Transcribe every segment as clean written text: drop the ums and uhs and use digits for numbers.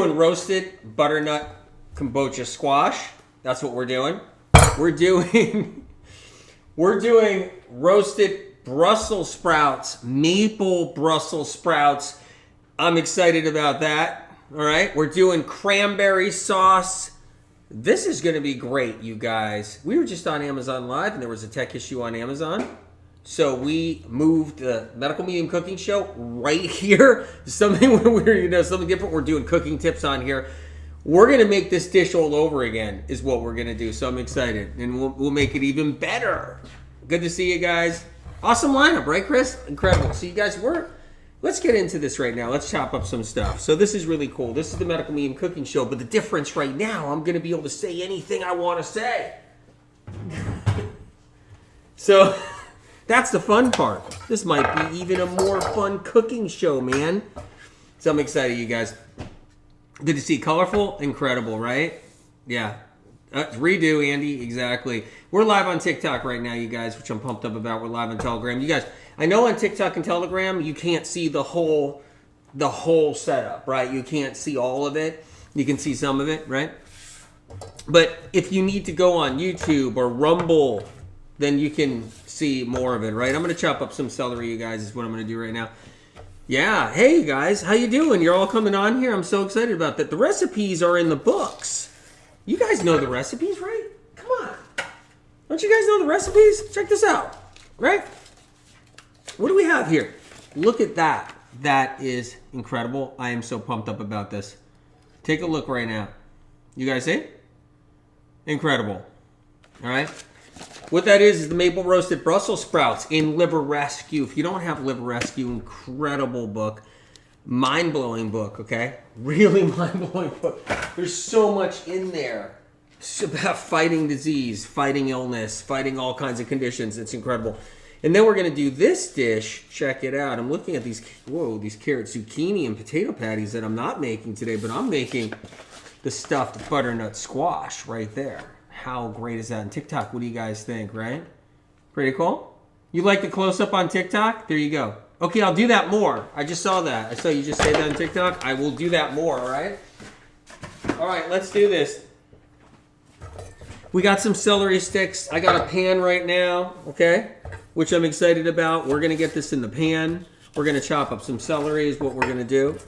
Doing roasted butternut kombucha squash. That's what we're doing. We're doing roasted Brussels sprouts, maple Brussels sprouts. I'm excited about that. All right, we're doing cranberry sauce. This is going to be great, you guys. We were just on Amazon Live, and there was a tech issue on Amazon. So we moved the Medical Medium Cooking Show right here. Something something different. We're doing cooking tips on here. We're going to make this dish all over again is what we're going to do. So I'm excited. And we'll make it even better. Good to see you guys. Awesome lineup, right, Chris? Incredible. So you guys let's get into this right now. Let's chop up some stuff. So this is really cool. This is the Medical Medium Cooking Show. But the difference right now, I'm going to be able to say anything I want to say. So that's the fun part. This might be even a more fun cooking show, man. So I'm excited, you guys. Good to see colorful, incredible, right? Yeah. Redo, Andy, exactly. We're live on TikTok right now, you guys, which I'm pumped up about. We're live on Telegram. You guys, I know on TikTok and Telegram, you can't see the whole setup, right? You can't see all of it. You can see some of it, right? But if you need to go on YouTube or Rumble, then you can see more of it, right? I'm going to chop up some celery, you guys, is what I'm going to do right now. Yeah. Hey, you guys. How you doing? You're all coming on here. I'm so excited about that. The recipes are in the books. You guys know the recipes, right? Come on. Don't you guys know the recipes? Check this out, right? What do we have here? Look at that. That is incredible. I am so pumped up about this. Take a look right now. You guys see? Incredible. All right. What that is the maple roasted Brussels sprouts in Liver Rescue. If you don't have Liver Rescue, incredible book. Mind-blowing book, okay? Really mind-blowing book. There's so much in there. It's about fighting disease, fighting illness, fighting all kinds of conditions. It's incredible. And then we're going to do this dish. Check it out. I'm looking at these carrot zucchini and potato patties that I'm not making today, but I'm making the stuffed butternut squash right there. How great is that on TikTok? What do you guys think, right? Pretty cool? You like the close-up on TikTok? There you go. Okay, I'll do that more. I just saw that. I saw you just say that on TikTok. I will do that more, all right? All right, let's do this. We got some celery sticks. I got a pan right now, okay, which I'm excited about. We're going to get this in the pan. We're going to chop up some celery is what we're going to do.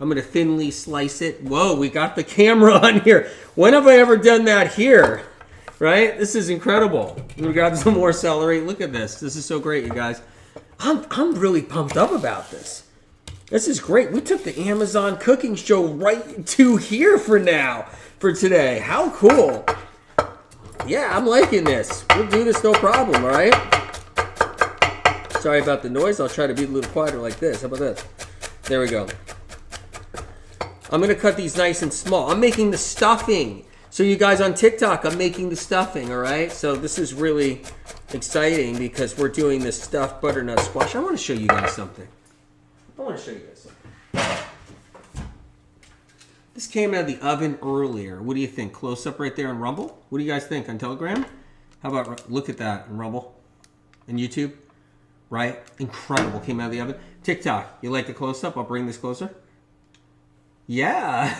I'm going to thinly slice it. Whoa, we got the camera on here. When have I ever done that here? Right? This is incredible. We got some more celery. Look at this. This is so great, you guys. I'm really pumped up about this. This is great. We took the Amazon cooking show right to here for today. How cool. Yeah, I'm liking this. We'll do this no problem, all right? Sorry about the noise. I'll try to be a little quieter like this. How about this? There we go. I'm going to cut these nice and small. I'm making the stuffing. So you guys on TikTok, I'm making the stuffing, all right? So this is really exciting because we're doing this stuffed butternut squash. I want to show you guys something. This came out of the oven earlier. What do you think? Close up right there on Rumble? What do you guys think on Telegram? How about look at that on Rumble and YouTube? Right? Incredible. Came out of the oven. TikTok, you like the close up? I'll bring this closer. Yeah.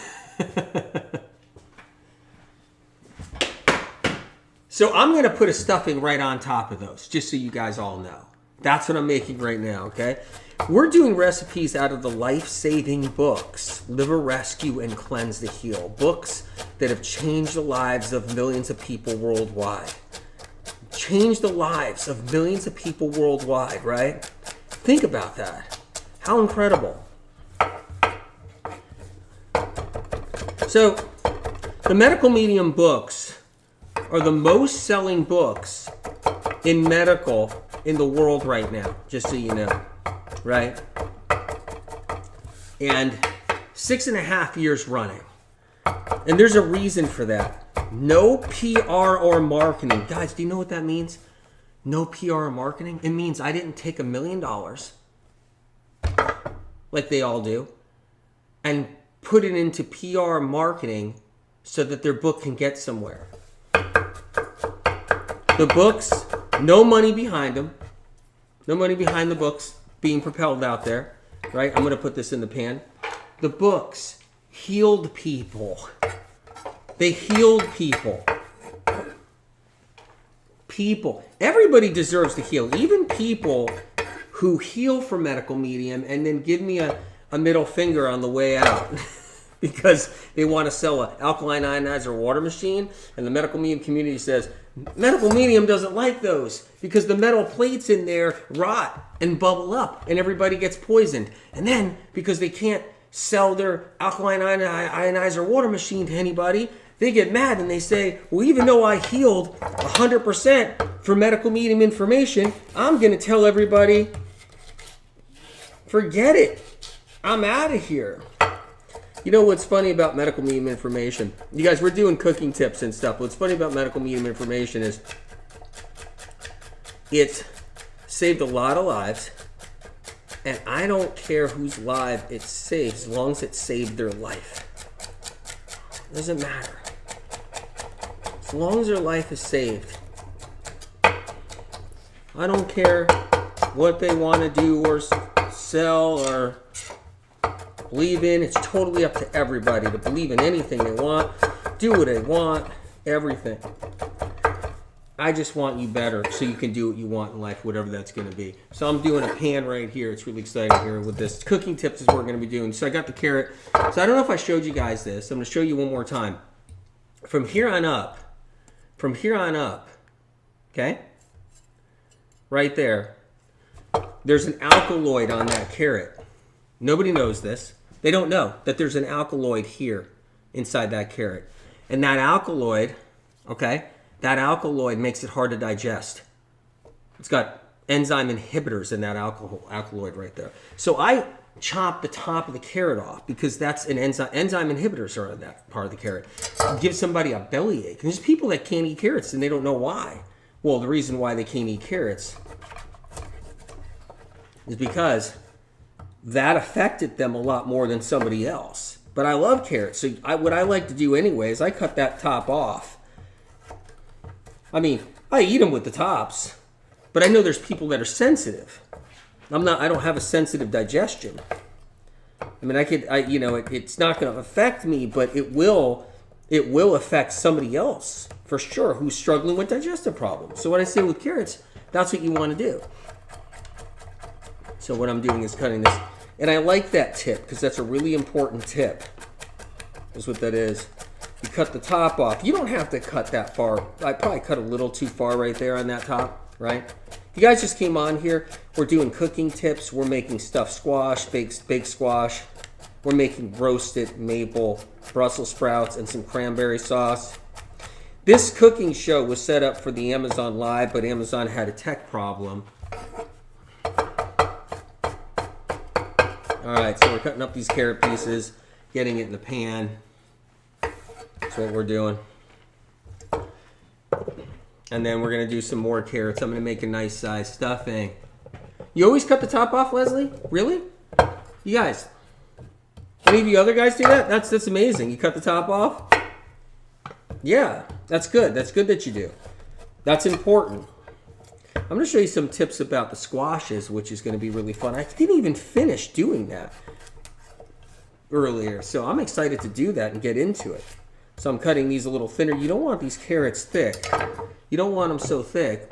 So I'm going to put a stuffing right on top of those, just so you guys all know. That's what I'm making right now, okay? We're doing recipes out of the life-saving books, Liver Rescue and Cleanse the Heal, books that have changed the lives of millions of people worldwide. Changed the lives of millions of people worldwide, right? Think about that. How incredible. So, the Medical Medium books are the most selling books in medical in the world right now, just so you know, right? And 6.5 years running. And there's a reason for that. No PR or marketing. Guys, do you know what that means? No PR or marketing? It means I didn't take $1 million, like they all do, and put it into PR marketing so that their book can get somewhere. The books, no money behind them. No money behind the books being propelled out there, right? I'm going to put this in the pan. The books healed people. They healed people. People. Everybody deserves to heal. Even people who heal from medical medium and then give me a middle finger on the way out because they want to sell an alkaline ionizer water machine, and the medical medium community says, medical medium doesn't like those because the metal plates in there rot and bubble up and everybody gets poisoned. And then because they can't sell their alkaline ionizer water machine to anybody, they get mad and they say, well, even though I healed 100% for medical medium information, I'm going to tell everybody, forget it. I'm out of here. You know what's funny about medical medium information? You guys, we're doing cooking tips and stuff. What's funny about medical medium information is it saved a lot of lives, and I don't care whose life it saves as long as it saved their life. It doesn't matter. As long as their life is saved. I don't care what they want to do or sell or believe in. It's totally up to everybody to believe in anything they want, do what they want, everything. I just want you better so you can do what you want in life, whatever that's going to be. So I'm doing a pan right here. It's really exciting here with this. Cooking tips is what we're going to be doing. So I got the carrot. So I don't know if I showed you guys this. I'm going to show you one more time. From here on up, okay, right there, there's an alkaloid on that carrot. Nobody knows this. They don't know that there's an alkaloid here inside that carrot. And that alkaloid, okay, that alkaloid makes it hard to digest. It's got enzyme inhibitors in that alkaloid right there. So I chop the top of the carrot off because that's an enzyme inhibitors are in that part of the carrot. Give somebody a bellyache. And there's people that can't eat carrots and they don't know why. Well, the reason why they can't eat carrots is because that affected them a lot more than somebody else. But I love carrots. So what I like to do anyway is I cut that top off. I mean, I eat them with the tops, but I know there's people that are sensitive. I don't have a sensitive digestion. I mean, it's not going to affect me, but it will affect somebody else for sure who's struggling with digestive problems. So what I say with carrots, that's what you want to do. So what I'm doing is cutting this. And I like that tip because that's a really important tip. That's what that is. You cut the top off. You don't have to cut that far. I probably cut a little too far right there on that top, right? If you guys just came on here, we're doing cooking tips. We're making stuffed squash, baked squash. We're making roasted maple Brussels sprouts and some cranberry sauce. This cooking show was set up for the Amazon Live, but Amazon had a tech problem. All right, so we're cutting up these carrot pieces, getting it in the pan. That's what we're doing. And then we're going to do some more carrots. I'm going to make a nice size stuffing. You always cut the top off, Leslie? Really? You guys, any of you other guys do that? That's amazing. You cut the top off? Yeah, that's good. That's good that you do. That's important. I'm going to show you some tips about the squashes, which is going to be really fun. I didn't even finish doing that earlier, so I'm excited to do that and get into it. So I'm cutting these a little thinner. You don't want these carrots thick. You don't want them so thick.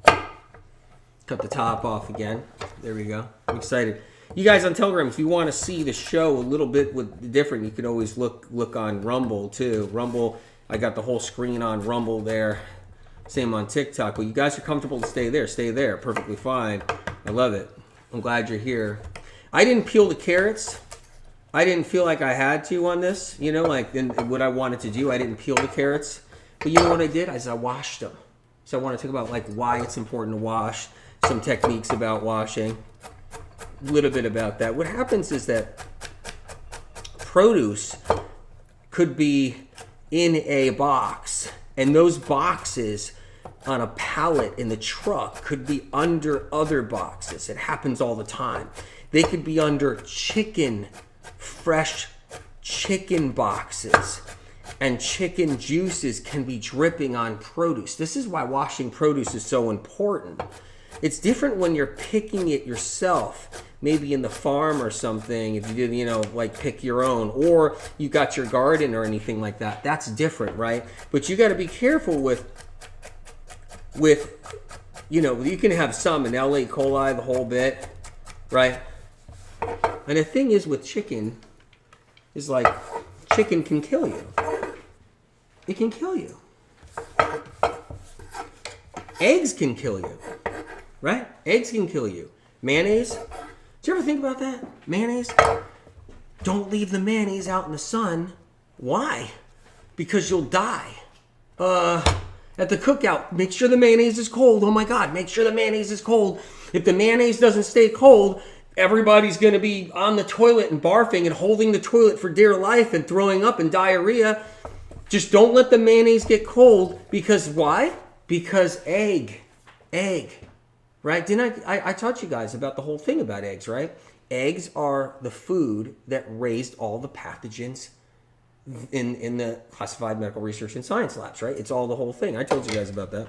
Cut the top off again. There we go. I'm excited. You guys on Telegram, if you want to see the show a little bit different, you can always look on Rumble too. Rumble, I got the whole screen on Rumble there. Same on TikTok. Well, you guys are comfortable to stay there. Stay there. Perfectly fine. I love it. I'm glad you're here. I didn't peel the carrots. I didn't feel like I had to on this. You know, like what I wanted to do. I didn't peel the carrots. But you know what I did? I washed them. So I want to talk about like why it's important to wash. Some techniques about washing. A little bit about that. What happens is that produce could be in a box. And those boxes on a pallet in the truck could be under other boxes. It happens all the time. They could be under fresh chicken boxes. And chicken juices can be dripping on produce. This is why washing produce is so important. It's different when you're picking it yourself maybe in the farm or something, if you did, you know, like pick your own, or you got your garden or anything like that, that's different, right? But you got to be careful with, you know, you can have some in L. E. coli, the whole bit, right? And the thing is with chicken, is like, chicken can kill you. It can kill you. Eggs can kill you, right? Eggs can kill you. Mayonnaise, did you ever think about that? Mayonnaise? Don't leave the mayonnaise out in the sun. Why? Because you'll die. At the cookout, make sure the mayonnaise is cold. Oh my God, make sure the mayonnaise is cold. If the mayonnaise doesn't stay cold, everybody's going to be on the toilet and barfing and holding the toilet for dear life and throwing up and diarrhea. Just don't let the mayonnaise get cold, because why? Because egg, right? Didn't I taught you guys about the whole thing about eggs, right? Eggs are the food that raised all the pathogens in the classified medical research and science labs, right? It's all the whole thing. I told you guys about that.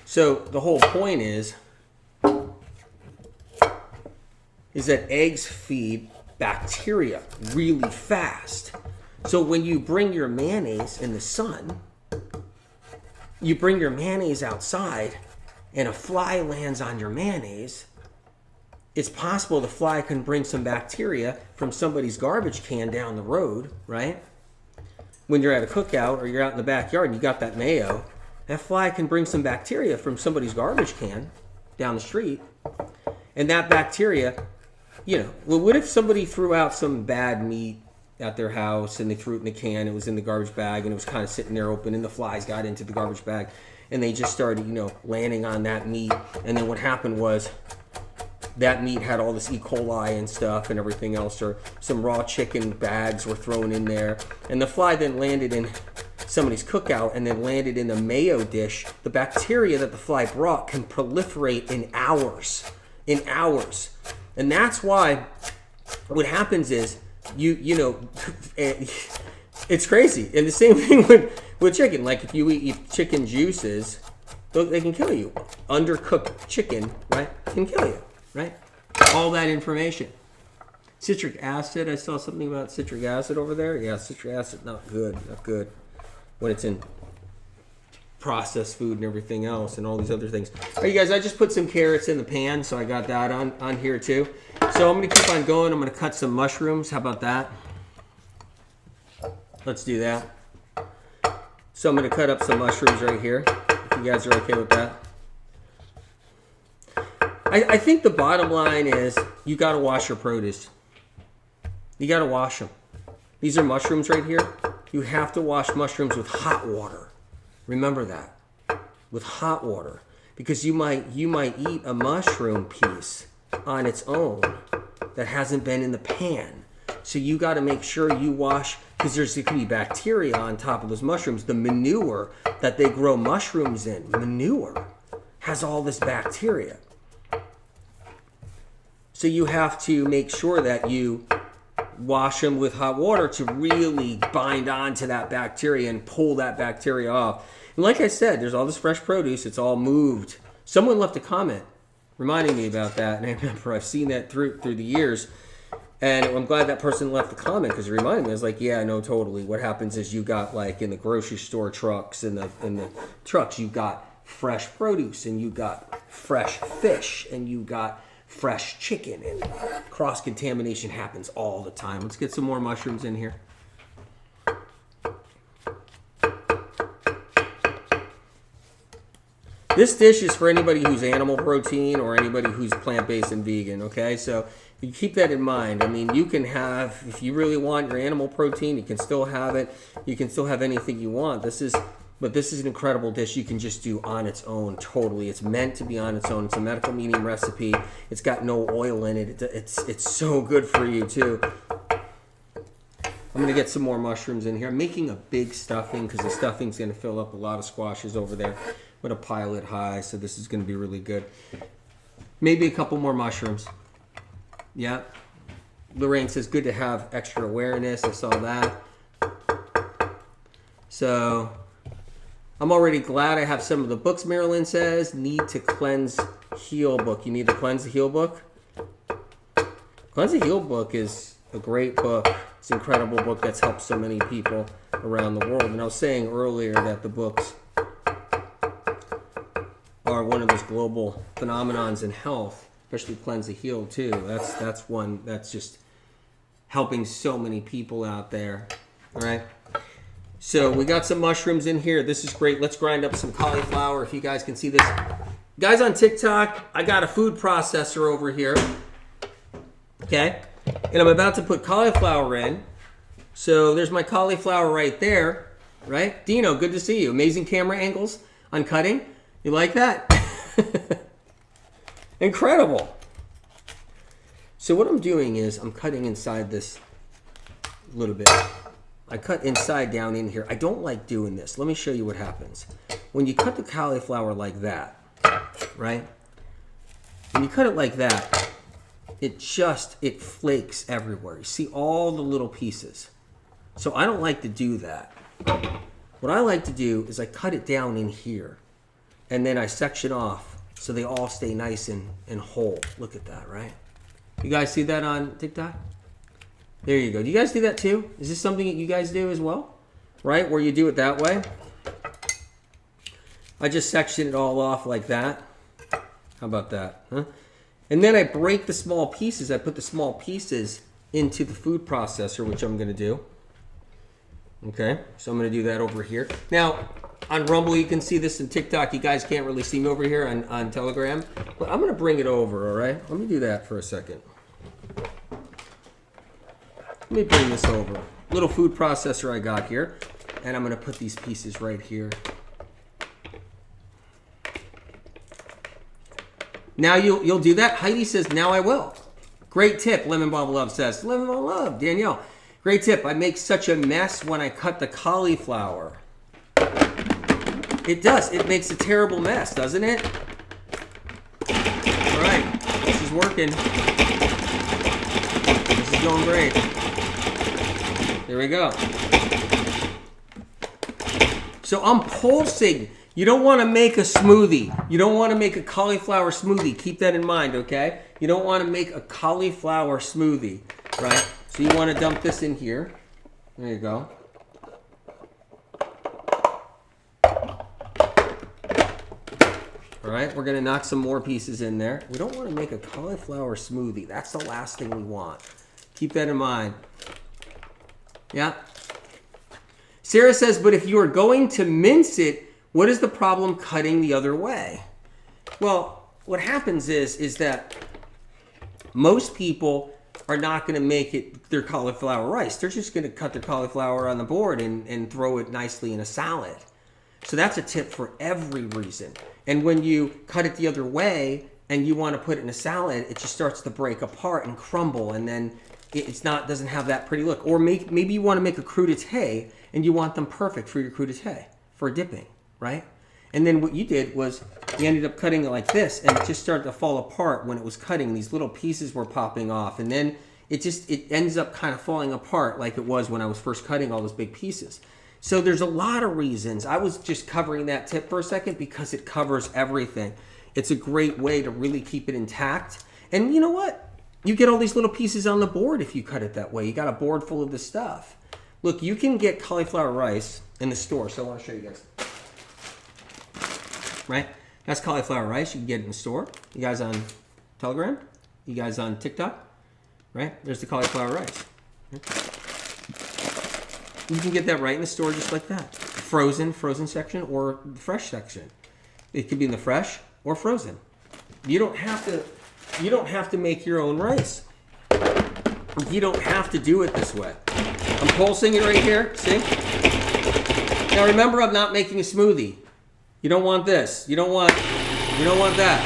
So the whole point is that eggs feed bacteria really fast. So when you bring your mayonnaise in the sun, you bring your mayonnaise outside and a fly lands on your mayonnaise, it's possible the fly can bring some bacteria from somebody's garbage can down the road, right? When you're at a cookout or you're out in the backyard and you got that mayo, that fly can bring some bacteria from somebody's garbage can down the street. And that bacteria, you know, well, what if somebody threw out some bad meat at their house and they threw it in the can, it was in the garbage bag and it was kind of sitting there open and the flies got into the garbage bag and they just started, you know, landing on that meat. And then what happened was that meat had all this E. coli and stuff and everything else, or some raw chicken bags were thrown in there. And the fly then landed in somebody's cookout and then landed in the mayo dish. The bacteria that the fly brought can proliferate in hours. And that's why what happens is, you know, it's crazy. And the same thing with chicken. Like if you eat chicken juices, they can kill you. Undercooked chicken, right, can kill you, right? All that information. Citric acid, I saw something about citric acid over there. Yeah, citric acid, not good. When it's in processed food and everything else and all these other things. All right, you guys, I just put some carrots in the pan, so I got that on here too. So I'm going to keep on going. I'm going to cut some mushrooms. How about that? Let's do that. So I'm going to cut up some mushrooms right here, if you guys are okay with that. I think the bottom line is you got to wash your produce. You got to wash them. These are mushrooms right here. You have to wash mushrooms with hot water. Remember that. With hot water. Because you might eat a mushroom piece on its own that hasn't been in the pan. So you got to make sure you wash, because there could be bacteria on top of those mushrooms. The manure that they grow mushrooms in, manure, has all this bacteria. So you have to make sure that you wash them with hot water to really bind on to that bacteria and pull that bacteria off. And like I said, there's all this fresh produce. It's all moved. Someone left a comment reminding me about that. And I remember I've seen that through the years. And I'm glad that person left the comment, because it reminded me. I was like, yeah, no, totally. What happens is you got, like, in the grocery store trucks, in the trucks, you got fresh produce, and you got fresh fish, and you got fresh chicken, and cross-contamination happens all the time. Let's get some more mushrooms in here. This dish is for anybody who's animal protein or anybody who's plant-based and vegan, okay? So you keep that in mind. I mean, you can have, if you really want your animal protein, you can still have it. You can still have anything you want. But this is an incredible dish you can just do on its own, totally. It's meant to be on its own. It's a medical medium recipe. It's got no oil in it. It's so good for you, too. I'm going to get some more mushrooms in here. I'm making a big stuffing because the stuffing's going to fill up a lot of squashes over there. I'm going to pile it high, so this is going to be really good. Maybe a couple more mushrooms. Yeah. Lorraine says, good to have extra awareness. I saw that. So I'm already glad I have some of the books, Marilyn says. Need to cleanse, heal book. You need to cleanse the heal book? Cleanse the heal book is a great book. It's an incredible book that's helped so many people around the world. And I was saying earlier that the books are one of those global phenomenons in health, especially Cleanse the Heal too. That's one that's just helping so many people out there. All right. So we got some mushrooms in here. This is great. Let's grind up some cauliflower if you guys can see this. Guys on TikTok, I got a food processor over here. Okay. And I'm about to put cauliflower in. So there's my cauliflower right there. Right? Dino, good to see you. Amazing camera angles on cutting. You like that? Incredible. So what I'm doing is I'm cutting inside this a little bit. I cut inside down in here. I don't like doing this. Let me show you what happens. When you cut the cauliflower like that, right? When you cut it like that, it flakes everywhere. You see all the little pieces. So I don't like to do that. What I like to do is I cut it down in here. And then I section off so they all stay nice and whole. Look at that, right? You guys see that on TikTok? There you go. Do you guys do that too? Is this something that you guys do as well? Right? Where you do it that way? I just section it all off like that. How about that? Huh? And then I break the small pieces. I put the small pieces into the food processor, which I'm going to do. Okay, so I'm going to do that over here. Now, on Rumble, you can see this, in TikTok, you guys can't really see me over here on Telegram. But I'm going to bring it over, all right? Let me do that for a second. Let me bring this over. Little food processor I got here. And I'm going to put these pieces right here. Now you'll do that? Heidi says, now I will. Great tip, Lemon Bomb Love says. Lemon Bomb Love, Danielle. Great tip. I make such a mess when I cut the cauliflower. It does. It makes a terrible mess, doesn't it? All right. This is working. This is going great. There we go. So I'm pulsing. You don't want to make a smoothie. You don't want to make a cauliflower smoothie. Keep that in mind, okay? You don't want to make a cauliflower smoothie, right? So you want to dump this in here. There you go. All right, we're going to knock some more pieces in there. We don't want to make a cauliflower smoothie. That's the last thing we want. Keep that in mind. Yeah. Sarah says, but if you are going to mince it, what is the problem cutting the other way? Well, what happens is that most people are not going to make it their cauliflower rice. They're just going to cut their cauliflower on the board and throw it nicely in a salad. So that's a tip for every reason. And when you cut it the other way and you want to put it in a salad, it just starts to break apart and crumble, and then doesn't have that pretty look. Or maybe you want to make a crudité and you want them perfect for your crudité for dipping, right? And then what you did was you ended up cutting it like this, and it just started to fall apart when it was cutting. These little pieces were popping off, and then it ends up kind of falling apart like it was when I was first cutting all those big pieces. So there's a lot of reasons. I was just covering that tip for a second because it covers everything. It's a great way to really keep it intact. And you know what? You get all these little pieces on the board if you cut it that way. You got a board full of this stuff. Look, you can get cauliflower rice in the store. So I want to show you guys. Right? That's cauliflower rice. You can get it in the store. You guys on Telegram? You guys on TikTok? Right? There's the cauliflower rice. You can get that right in the store just like that. Frozen section or the fresh section. It could be in the fresh or frozen. You don't have to make your own rice. You don't have to do it this way. I'm pulsing it right here, see? Now remember, I'm not making a smoothie. You don't want this. You don't want that.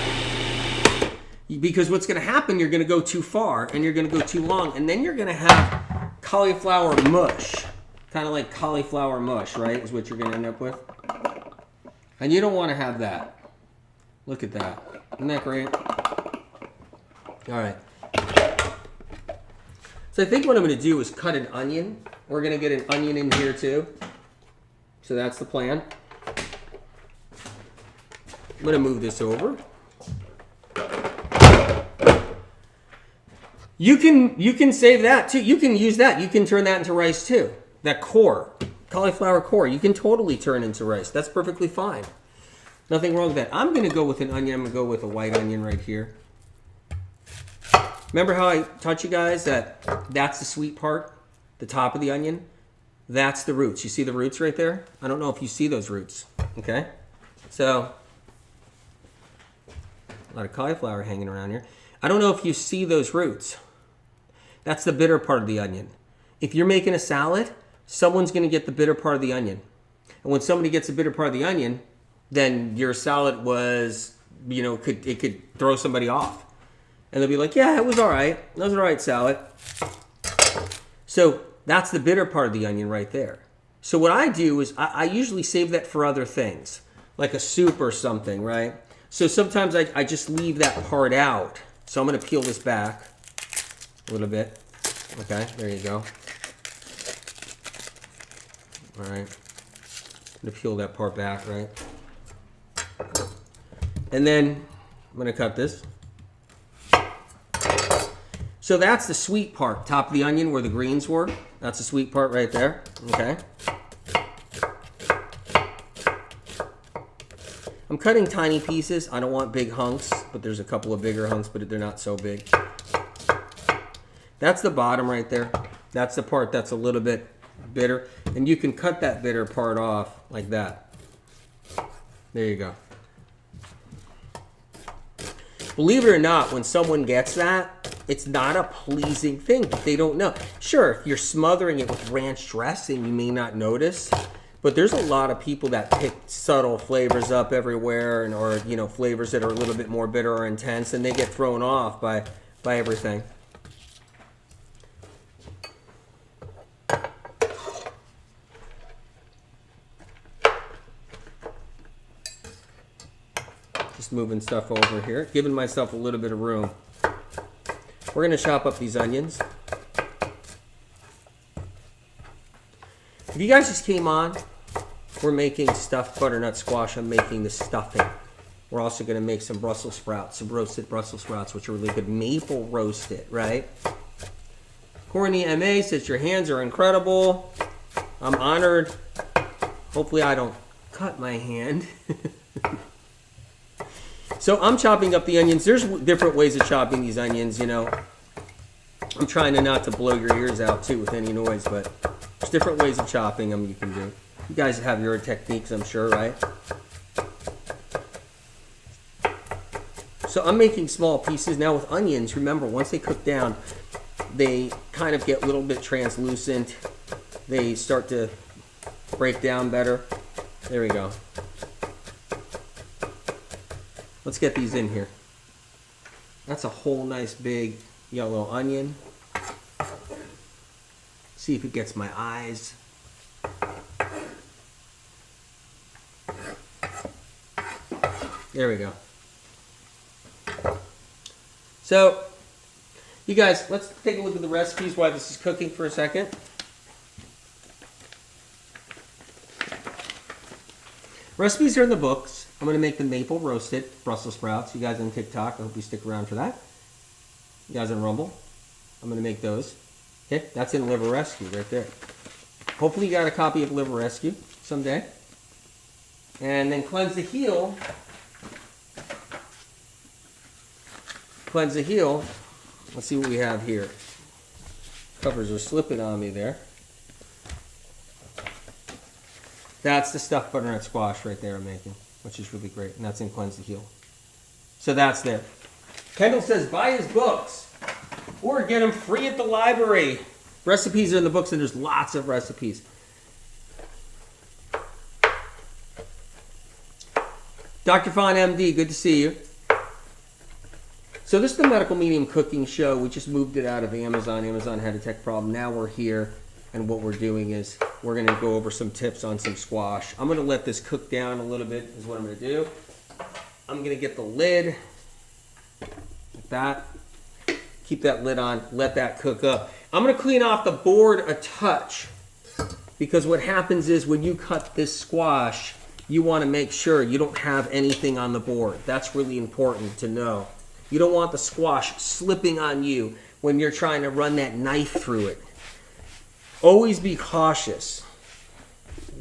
Because what's going to happen, you're going to go too far and you're going to go too long, and then you're going to have cauliflower mush. Kind of like cauliflower mush, right, is what you're going to end up with. And you don't want to have that. Look at that. Isn't that great? All right. So I think what I'm going to do is cut an onion. We're going to get an onion in here too. So that's the plan. I'm going to move this over. You can save that too. You can use that. You can turn that into rice too. That core, cauliflower core, you can totally turn into rice. That's perfectly fine. Nothing wrong with that. I'm going to go with an onion. I'm going to go with a white onion right here. Remember how I taught you guys that that's the sweet part, the top of the onion? That's the roots. You see the roots right there? I don't know if you see those roots. Okay? So, a lot of cauliflower hanging around here. I don't know if you see those roots. That's the bitter part of the onion. If you're making a salad, someone's going to get the bitter part of the onion. And when somebody gets the bitter part of the onion, then your salad was, it could throw somebody off. And they'll be like, yeah, it was all right. It was an all right salad. So that's the bitter part of the onion right there. So what I do is I usually save that for other things, like a soup or something, right? So sometimes I just leave that part out. So I'm going to peel this back a little bit. Okay, there you go. All right. I'm going to peel that part back, right? And then I'm going to cut this. So that's the sweet part, top of the onion where the greens were. That's the sweet part right there, okay? I'm cutting tiny pieces. I don't want big hunks, but there's a couple of bigger hunks, but they're not so big. That's the bottom right there. That's the part that's a little bit bitter. And you can cut that bitter part off like that. There you go. Believe it or not, when someone gets that, it's not a pleasing thing, but they don't know. Sure, if you're smothering it with ranch dressing, you may not notice. But there's a lot of people that pick subtle flavors up everywhere, and or flavors that are a little bit more bitter or intense, and they get thrown off by everything. Just moving stuff over here, giving myself a little bit of room. We're going to chop up these onions. If you guys just came on, we're making stuffed butternut squash. I'm making the stuffing. We're also going to make some Brussels sprouts, some roasted Brussels sprouts, which are really good. Maple roasted, right? Corny MA says your hands are incredible. I'm honored. Hopefully I don't cut my hand. So I'm chopping up the onions. There's different ways of chopping these onions, I'm trying not to blow your ears out too with any noise, but there's different ways of chopping them you can do. You guys have your techniques, I'm sure, right? So I'm making small pieces. Now with onions, remember, once they cook down, they kind of get a little bit translucent. They start to break down better. There we go. Let's get these in here. That's a whole nice big yellow onion. See if it gets my eyes. There we go. So, you guys, let's take a look at the recipes while this is cooking for a second. Recipes are in the books. I'm going to make the maple roasted Brussels sprouts. You guys on TikTok, I hope you stick around for that. You guys on Rumble, I'm going to make those. Okay, that's in Liver Rescue right there. Hopefully you got a copy of Liver Rescue someday. And then Cleanse the Heel. Cleanse the Heel. Let's see what we have here. Covers are slipping on me there. That's the stuffed butternut squash right there I'm making, which is really great. And that's in Cleanse the Heel. So that's there. Kendall says, buy his books or get them free at the library. Recipes are in the books, and there's lots of recipes. Dr. Fawn MD, good to see you. So this is the Medical Medium Cooking Show. We just moved it out of Amazon. Amazon had a tech problem. Now we're here, and what we're doing is we're going to go over some tips on some squash. I'm going to let this cook down a little bit is what I'm going to do. I'm going to get the lid like that. Keep that lid on. Let that cook up. I'm going to clean off the board a touch because what happens is when you cut this squash, you want to make sure you don't have anything on the board. That's really important to know. You don't want the squash slipping on you when you're trying to run that knife through it. Always be cautious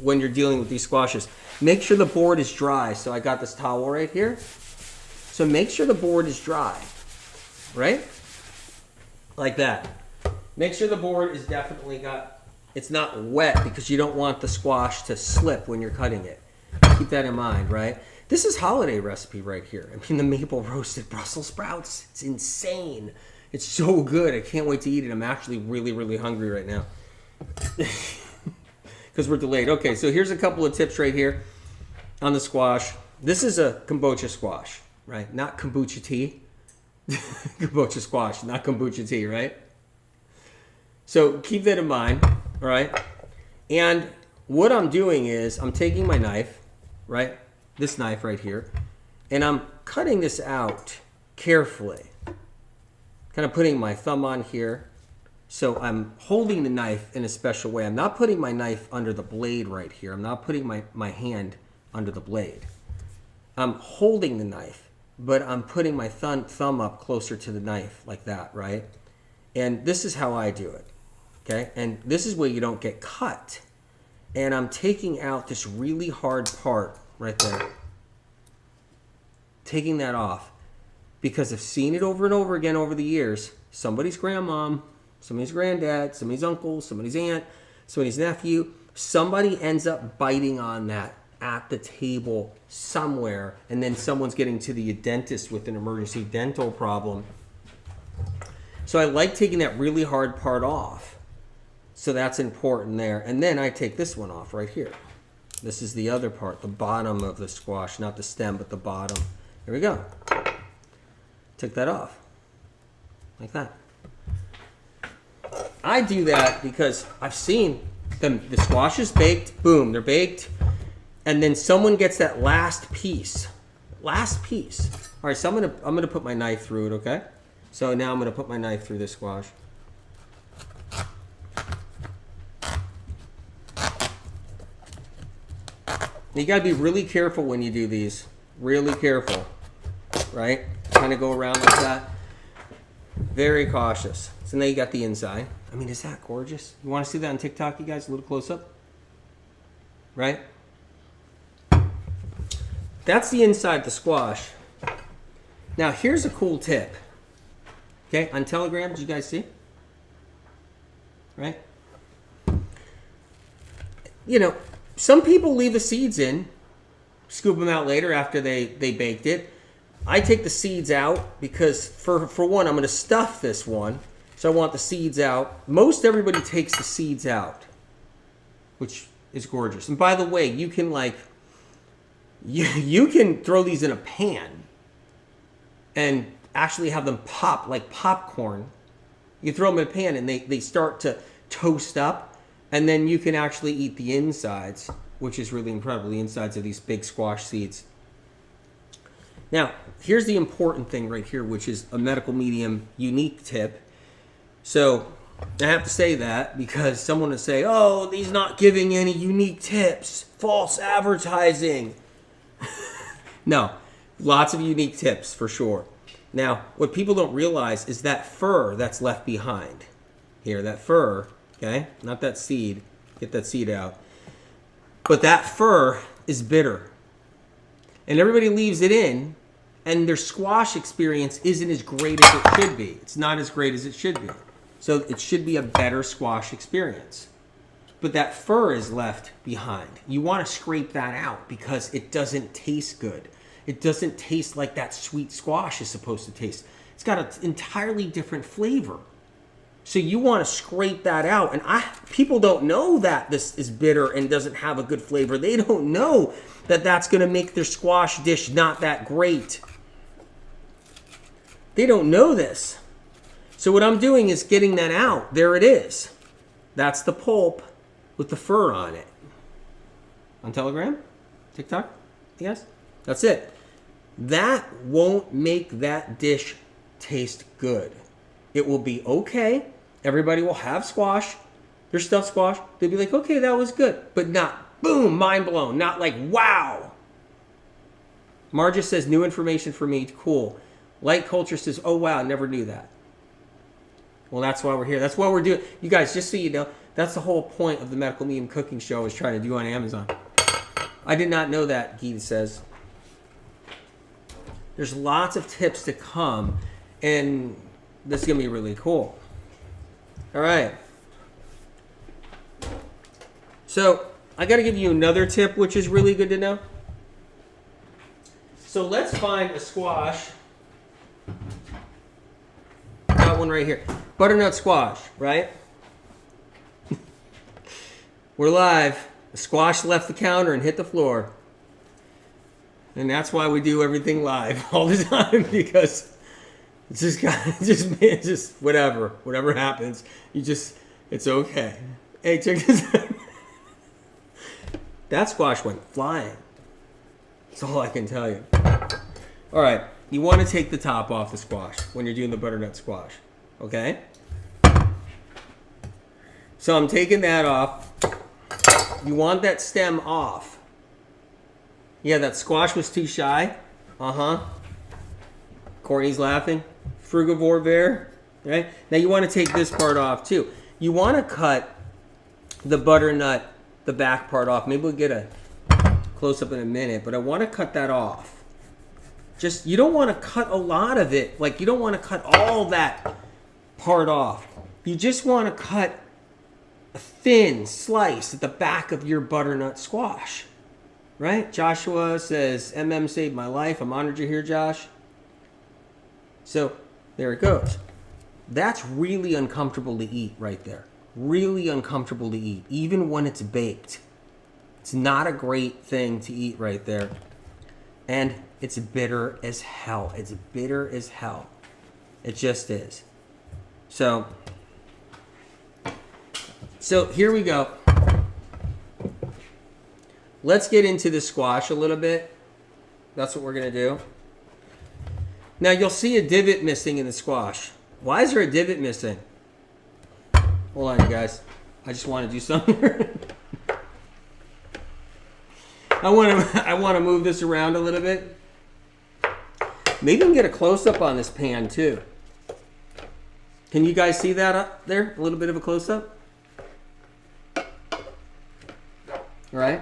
when you're dealing with these squashes. Make sure the board is dry. So I got this towel right here. So make sure the board is dry, right? Like that. Make sure the board is definitely it's not wet because you don't want the squash to slip when you're cutting it. Keep that in mind, right? This is holiday recipe right here. I mean, the maple roasted Brussels sprouts, it's insane. It's so good. I can't wait to eat it. I'm actually really, really hungry right now because we're delayed. Okay, so here's a couple of tips right here on the squash. This is a kombucha squash, right? Not kombucha tea. Kombucha squash, not kombucha tea, right? So keep that in mind, all right? And what I'm doing is I'm taking my knife, right? This knife right here, and I'm cutting this out carefully. Kind of putting my thumb on here. So I'm holding the knife in a special way. I'm not putting my knife under the blade right here. I'm not putting my hand under the blade. I'm holding the knife, but I'm putting my thumb up closer to the knife like that, right? And this is how I do it, okay? And this is where you don't get cut. And I'm taking out this really hard part right there. Taking that off because I've seen it over and over again over the years. Somebody's grandmom, somebody's granddad, somebody's uncle, somebody's aunt, somebody's nephew. Somebody ends up biting on that at the table somewhere, and then someone's getting to the dentist with an emergency dental problem. So I like taking that really hard part off. So that's important there. And then I take this one off right here. This is the other part, the bottom of the squash, not the stem, but the bottom. There we go. Took that off, like that. I do that because I've seen them, the squash is baked, boom, they're baked, and then someone gets that last piece. Last piece. All right, so I'm gonna put my knife through it, okay? So now I'm gonna put my knife through this squash. You gotta be really careful when you do these. Really careful, right? Kind of go around like that. Very cautious. So now you got the inside. I mean, is that gorgeous? You want to see that on TikTok, you guys? A little close up, right? That's the inside of the squash. Now here's a cool tip. Okay, on Telegram, did you guys see? Right? You know, some people leave the seeds in, scoop them out later after they baked it. I take the seeds out because for one, I'm going to stuff this one. So I want the seeds out. Most everybody takes the seeds out, which is gorgeous. And by the way, you can you can throw these in a pan and actually have them pop like popcorn. You throw them in a pan and they start to toast up, and then you can actually eat the insides, which is really incredible, the insides of these big squash seeds. Now, here's the important thing right here, which is a medical medium unique tip. So I have to say that because someone will say, oh, he's not giving any unique tips, false advertising. No, lots of unique tips for sure. Now, what people don't realize is that fur that's left behind here, that fur, okay, not that seed, get that seed out. But that fur is bitter. And everybody leaves it in, and their squash experience isn't as great as it should be. It's not as great as it should be. So it should be a better squash experience. But that fur is left behind. You want to scrape that out because it doesn't taste good. It doesn't taste like that sweet squash is supposed to taste. It's got an entirely different flavor. So you want to scrape that out. And people don't know that this is bitter and doesn't have a good flavor. They don't know that that's going to make their squash dish not that great. They don't know this. So what I'm doing is getting that out. There it is. That's the pulp with the fur on it. On Telegram? TikTok? Yes? That's it. That won't make that dish taste good. It will be okay. Everybody will have squash. Their stuffed squash. They'll be like, okay, that was good. But not boom, mind blown. Not like, wow. Marja says, new information for me. Cool. Light Culture says, oh, wow, never knew that. Well, that's why we're here. That's why we're doing. You guys, just so you know, that's the whole point of the Medical Medium Cooking Show I was trying to do on Amazon. I did not know that, Geeta says. There's lots of tips to come, and this is going to be really cool. All right. So I got to give you another tip, which is really good to know. So let's find a squash. Got one right here. Butternut squash, right? We're live. The squash left the counter and hit the floor. And that's why we do everything live all the time, because it's just whatever happens, it's okay. Hey, check this out. That squash went flying. That's all I can tell you. All right, you want to take the top off the squash when you're doing the butternut squash, okay? So I'm taking that off. You want that stem off. Yeah, that squash was too shy. Courtney's laughing. Frugivore bear. Right? Now you want to take this part off too. You want to cut the butternut, the back part off. Maybe we'll get a close-up in a minute, but I want to cut that off. Just, you don't want to cut a lot of it. Like, you don't want to cut all that part off. You just want to cut a thin slice at the back of your butternut squash. Right? Joshua says, MM saved my life. I'm honored you're here, Josh. So, there it goes. That's really uncomfortable to eat right there. Really uncomfortable to eat, even when it's baked. It's not a great thing to eat right there. And it's bitter as hell. It's bitter as hell. It just is. So here we go. Let's get into the squash a little bit. That's what we're going to do. Now, you'll see a divot missing in the squash. Why is there a divot missing? Hold on, you guys. I just want to do something. I want to move this around a little bit. Maybe we can get a close-up on this pan, too. Can you guys see that up there? A little bit of a close-up? All right.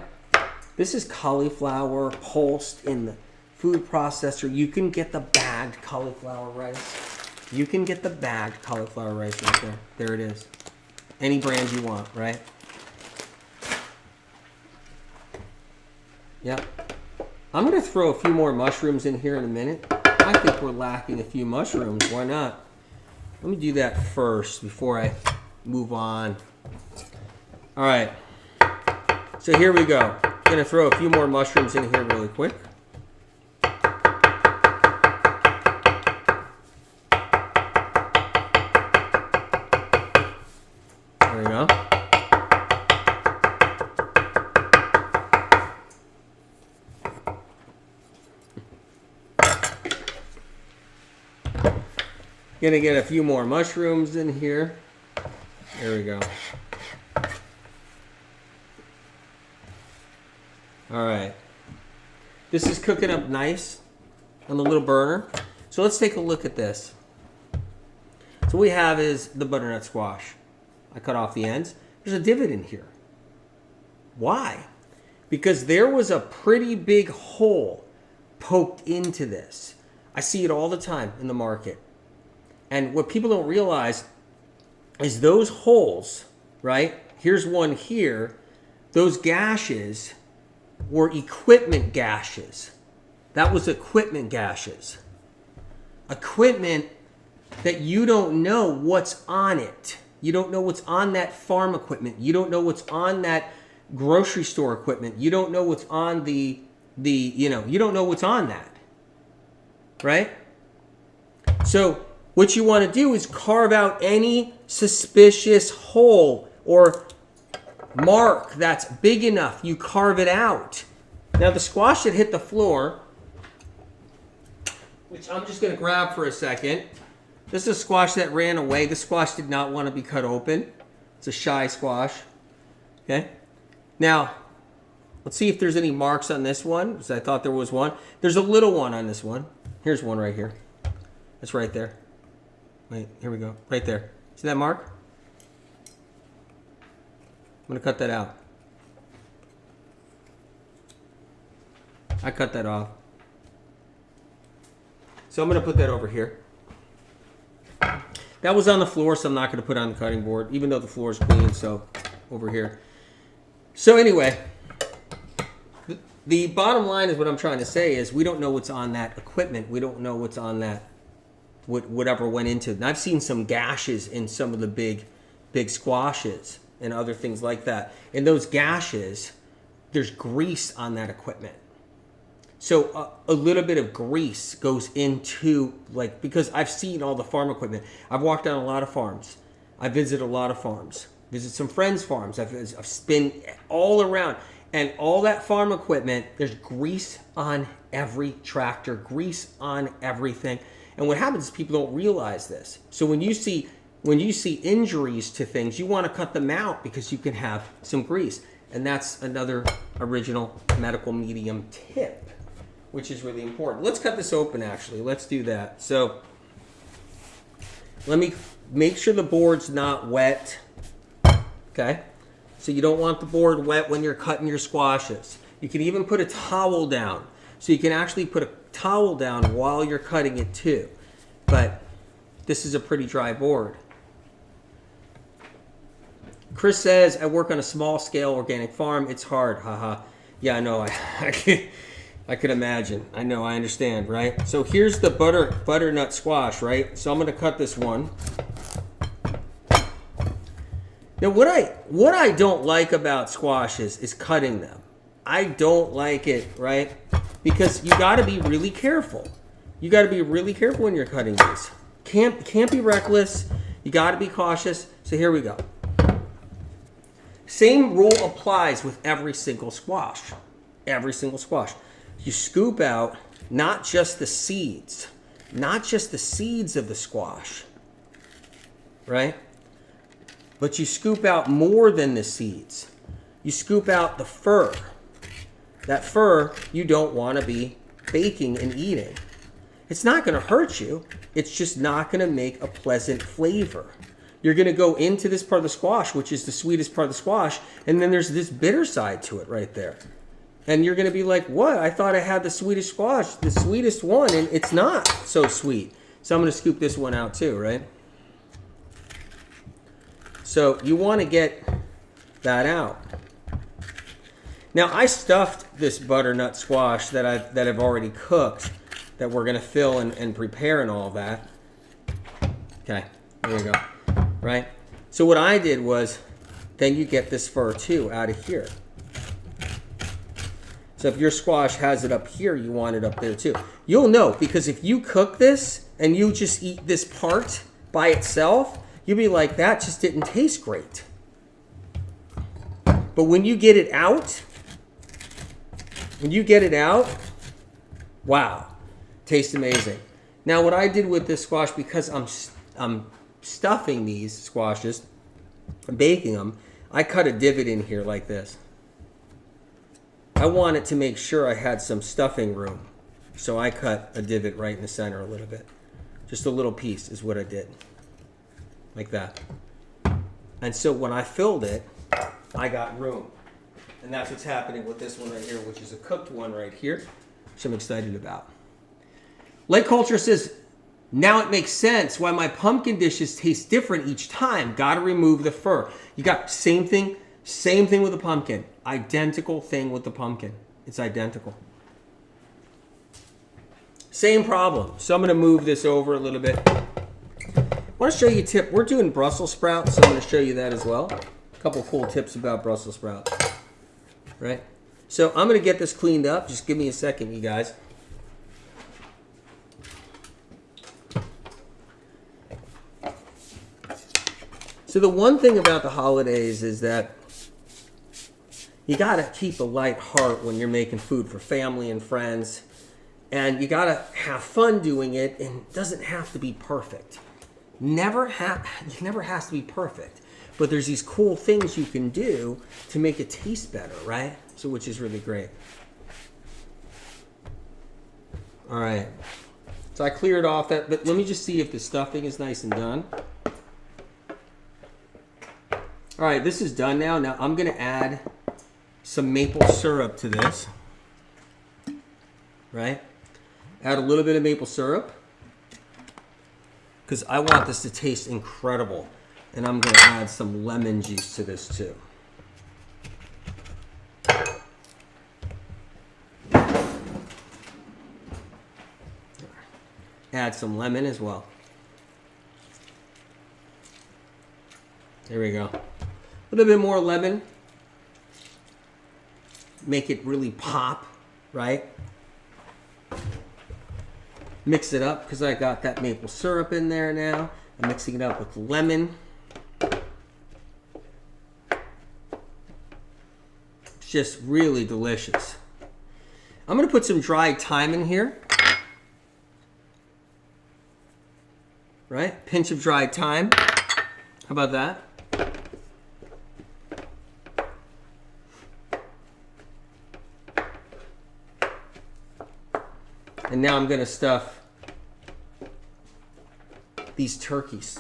This is cauliflower pulsed in the food processor. You can get the bagged cauliflower rice. You can get the bagged cauliflower rice right there. There it is. Any brand you want, right? Yep. I'm going to throw a few more mushrooms in here in a minute. I think we're lacking a few mushrooms. Why not? Let me do that first before I move on. All right. So here we go. I'm going to throw a few more mushrooms in here really quick. There we go. Going to get a few more mushrooms in here. There we go. All right. This is cooking up nice on the little burner. So let's take a look at this. So what we have is the butternut squash. I cut off the ends. There's a divot in here. Why? Because there was a pretty big hole poked into this. I see it all the time in the market. And what people don't realize is those holes, right? Here's one here. Those gashes were equipment gashes. That was equipment gashes. Equipment that you don't know what's on it. You don't know what's on that farm equipment. You don't know what's on that grocery store equipment. You don't know what's on you don't know what's on that. Right? So what you want to do is carve out any suspicious hole or mark that's big enough. You carve it out. Now the squash that hit the floor, which I'm just going to grab for a second. This is a squash that ran away. This squash did not want to be cut open. It's a shy squash. Okay. Now, Let's see if there's any marks on this one, because I thought there was one. There's a little one on this one. Here's one right here. It's right there. Wait, here we go. Right there. See that mark? I'm going to cut that out. I cut that off. So I'm going to put that over here. That was on the floor, so I'm not going to put it on the cutting board, even though the floor is clean, so over here. So anyway, the bottom line is what I'm trying to say is we don't know what's on that equipment. We don't know what's on that, whatever went into it. And I've seen some gashes in some of the big squashes and other things like that. In those gashes, there's grease on that equipment. So a little bit of grease goes into, like, because I've seen all the farm equipment. I've walked on a lot of farms. I visited a lot of farms. Visit some friends' farms. I've been all around. And all that farm equipment, there's grease on every tractor, grease on everything. And what happens is people don't realize this. So when you see injuries to things, you want to cut them out because you can have some grease. And that's another original medical medium tip, which is really important. Let's cut this open, actually. Let's do that. So let me make sure the board's not wet. Okay? So you don't want the board wet when you're cutting your squashes. You can even put a towel down. So you can actually put a towel down while you're cutting it too. But this is a pretty dry board. Chris says, I work on a small scale organic farm. It's hard, haha. Yeah, I know. I could imagine. I know, I understand, right? So here's the butternut squash, right? So I'm going to cut this one. Now, what I don't like about squashes is cutting them. I don't like it, right? Because you got to be really careful. You got to be really careful when you're cutting these. Can't be reckless. You got to be cautious. So here we go. Same rule applies with every single squash. Every single squash. You scoop out not just the seeds, not just the seeds of the squash, right? But you scoop out more than the seeds. You scoop out the fur. That fur you don't want to be baking and eating. It's not going to hurt you. It's just not going to make a pleasant flavor. You're going to go into this part of the squash, which is the sweetest part of the squash, and then there's this bitter side to it right there. And you're going to be like, what? I thought I had the sweetest squash, the sweetest one, and it's not so sweet. So I'm going to scoop this one out too, right? So you want to get that out. Now I stuffed this butternut squash that I've already cooked, that we're going to fill and prepare and all that. Okay, there we go. Right? So what I did was, then you get this fur too out of here. So if your squash has it up here, you want it up there too. You'll know, because if you cook this and you just eat this part by itself, you'll be like, that just didn't taste great. But when you get it out, wow, tastes amazing. Now what I did with this squash, because I'm stuffing these squashes, baking them, I cut a divot in here like this. I wanted to make sure I had some stuffing room. So I cut a divot right in the center a little bit. Just a little piece is what I did. Like that. And so when I filled it, I got room. And that's what's happening with this one right here, which is a cooked one right here, which I'm excited about. Lake Culture says, now it makes sense why my pumpkin dishes taste different each time. Got to remove the fur. You got same thing with the pumpkin. Identical thing with the pumpkin. It's identical. Same problem. So I'm going to move this over a little bit. I want to show you a tip. We're doing Brussels sprouts, so I'm going to show you that as well. A couple cool tips about Brussels sprouts. Right? So I'm going to get this cleaned up. Just give me a second, you guys. So the one thing about the holidays is that you got to keep a light heart when you're making food for family and friends. And you got to have fun doing it, and it doesn't have to be perfect. it never has to be perfect. But there's these cool things you can do to make it taste better, right? So, which is really great. All right. So I cleared off that, but let me just see if the stuffing is nice and done. All right, this is done now. Now I'm going to add some maple syrup to this. Right? Add a little bit of maple syrup, because I want this to taste incredible. And I'm going to add some lemon juice to this too. Add some lemon as well. There we go. A little bit more lemon. Make it really pop, right? Mix it up because I got that maple syrup in there now. I'm mixing it up with lemon. It's just really delicious. I'm going to put some dried thyme in here. Right? Pinch of dried thyme. How about that? And now I'm going to stuff these turkeys.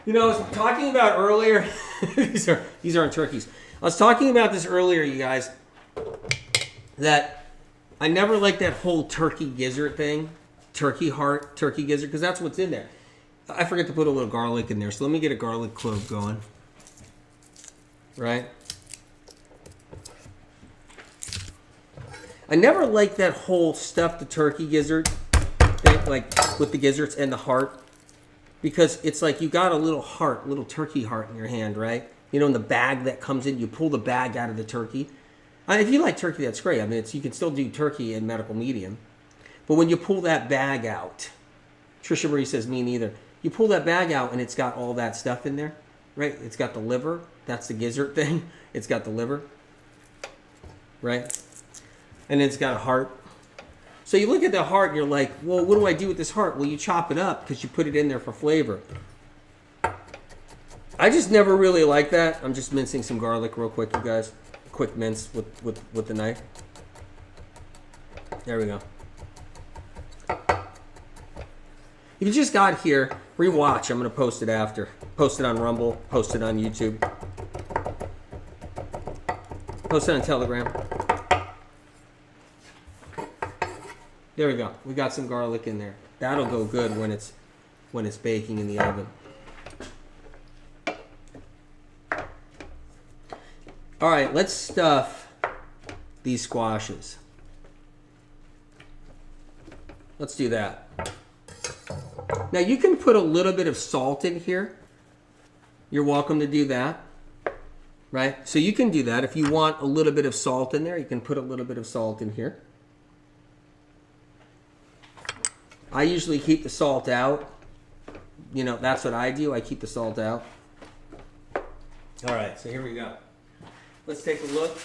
You know, I was talking about earlier, these aren't turkeys. I was talking about this earlier, you guys, that I never liked that whole turkey gizzard thing. Turkey heart, turkey gizzard, because that's what's in there. I forget to put a little garlic in there, so let me get a garlic clove going. Right? I never liked that whole stuffed the turkey gizzard thing, like with the gizzards and the heart, because it's like you got a little heart, little turkey heart in your hand, right? You know, in the bag that comes in, you pull the bag out of the turkey. If you like turkey, that's great. I mean, you can still do turkey in medical medium. But when you pull that bag out, Trisha Marie says, me neither. You pull that bag out and it's got all that stuff in there, right? It's got the liver. That's the gizzard thing. It's got the liver, right? And it's got a heart. So you look at the heart and you're like, well, what do I do with this heart? Well, you chop it up because you put it in there for flavor. I just never really like that. I'm just mincing some garlic real quick, you guys. Quick mince with the knife. There we go. If you just got here, rewatch. I'm going to post it after. Post it on Rumble. Post it on YouTube. Post it on Telegram. There we go. We got some garlic in there. That'll go good when it's baking in the oven. All right, let's stuff these squashes. Let's do that. Now you can put a little bit of salt in here. You're welcome to do that, right? So you can do that. If you want a little bit of salt in there, you can put a little bit of salt in here. I usually keep the salt out. You know, that's what I do. I keep the salt out. All right, so here we go. Let's take a look.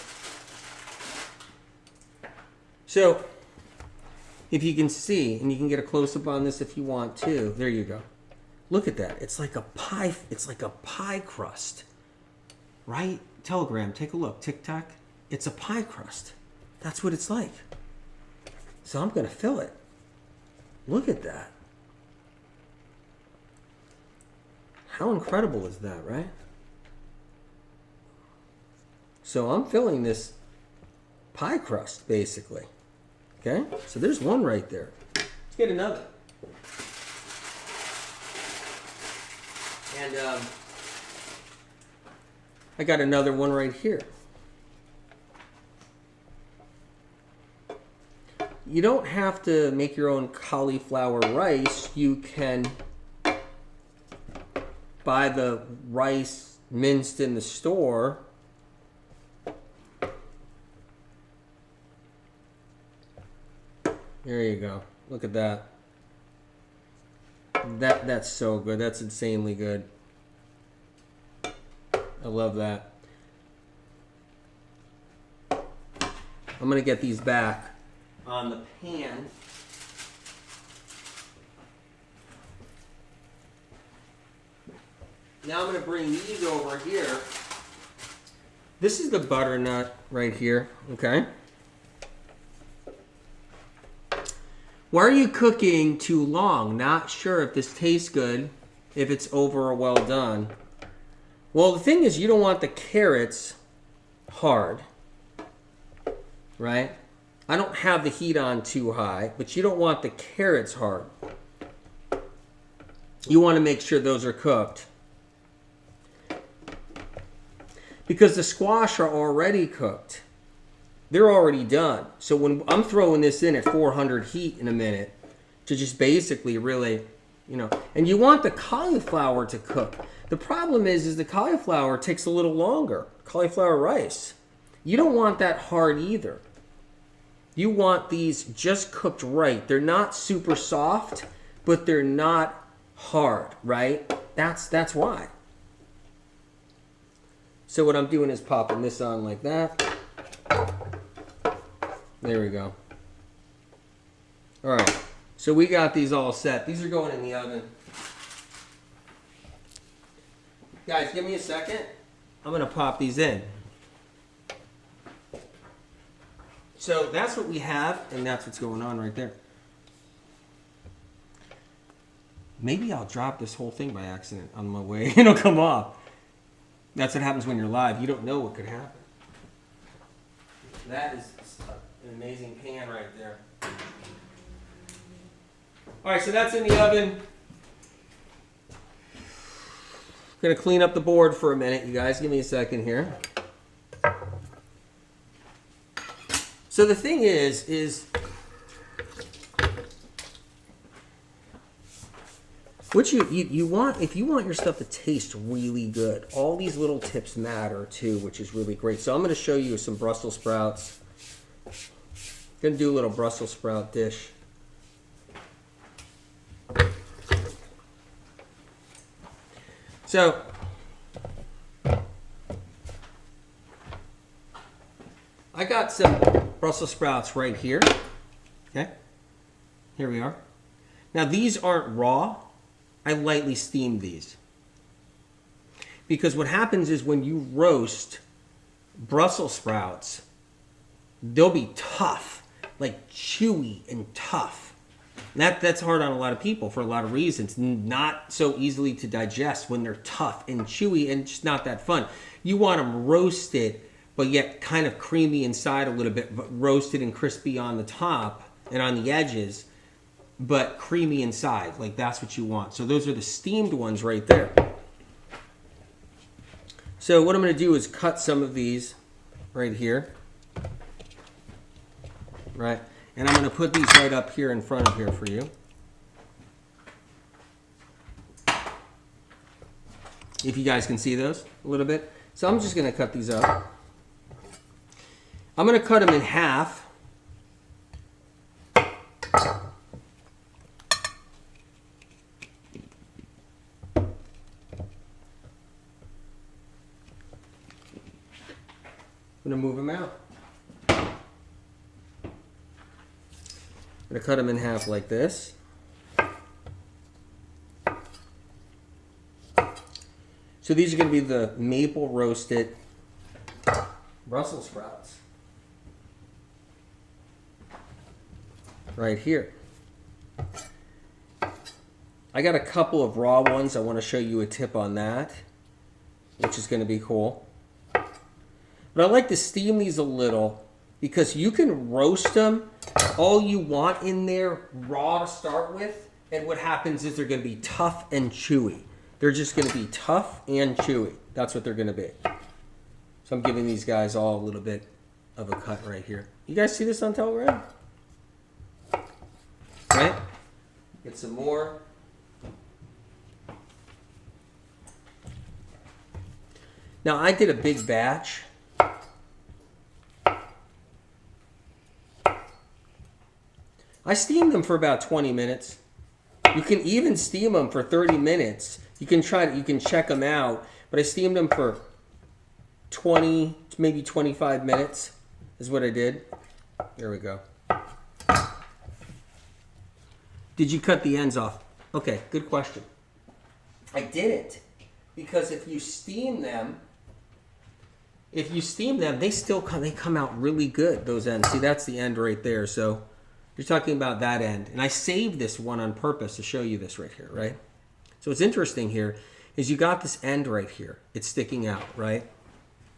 So, if you can see, and you can get a close-up on this if you want to. There you go. Look at that. It's like a pie. It's like a pie crust, right? Telegram, take a look. TikTok. It's a pie crust. That's what it's like. So I'm going to fill it. Look at that. How incredible is that, right? So I'm filling this pie crust, basically. Okay? So there's one right there. Let's get another. And I got another one right here. You don't have to make your own cauliflower rice. You can buy the rice minced in the store. There you go. Look at that. That's so good. That's insanely good. I love that. I'm going to get these back on the pan. Now I'm going to bring these over here. This is the butternut right here, okay? Why are you cooking too long? Not sure if this tastes good, if it's over or well done. Well, the thing is, you don't want the carrots hard, right? I don't have the heat on too high, but you don't want the carrots hard. You want to make sure those are cooked. Because the squash are already cooked. They're already done. So when I'm throwing this in at 400 heat in a minute to just basically really, you know, and you want the cauliflower to cook. The problem is the cauliflower takes a little longer. Cauliflower rice. You don't want that hard either. You want these just cooked right. They're not super soft, but they're not hard, right? That's why. So what I'm doing is popping this on like that. There we go. All right. So we got these all set. These are going in the oven. Guys, give me a second. I'm going to pop these in. So that's what we have, and that's what's going on right there. Maybe I'll drop this whole thing by accident on my way. It'll come off. That's what happens when you're live. You don't know what could happen. That is an amazing pan right there. All right, so that's in the oven. Gonna clean up the board for a minute, you guys. Give me a second here. So the thing is what you want, if you want your stuff to taste really good, all these little tips matter too, which is really great. So I'm gonna show you some Brussels sprouts. Gonna do a little Brussels sprout dish. So I got some Brussels sprouts right here. Okay, here we are. Now these aren't raw. I lightly steamed these. Because what happens is when you roast Brussels sprouts, they'll be tough, like chewy and tough. That's hard on a lot of people for a lot of reasons. Not so easily to digest when they're tough and chewy and just not that fun. You want them roasted, but yet kind of creamy inside a little bit, but roasted and crispy on the top and on the edges, but creamy inside. Like that's what you want. So those are the steamed ones right there. So what I'm going to do is cut some of these right here. Right? And I'm going to put these right up here in front of here for you. If you guys can see those a little bit. So I'm just going to cut these up. I'm going to cut them in half. I'm going to move them out. I'm going to cut them in half like this. So these are going to be the maple roasted Brussels sprouts. Right here. I got a couple of raw ones. I want to show you a tip on that, which is going to be cool. But I like to steam these a little because you can roast them all you want in there raw to start with, and what happens is they're going to be tough and chewy. They're just going to be tough and chewy. That's what they're going to be. So I'm giving these guys all a little bit of a cut right here. You guys see this on Telegram? Right? Get some more. Now I did a big batch. I steamed them for about 20 minutes. You can even steam them for 30 minutes. You can check them out, but I steamed them for 20, maybe 25 minutes is what I did. There we go. Did you cut the ends off? Okay, good question. I didn't. because if you steam them, they still come out really good, those ends. See, that's the end right there. So you're talking about that end. And I saved this one on purpose to show you this right here, right? So what's interesting here is you got this end right here. It's sticking out, right?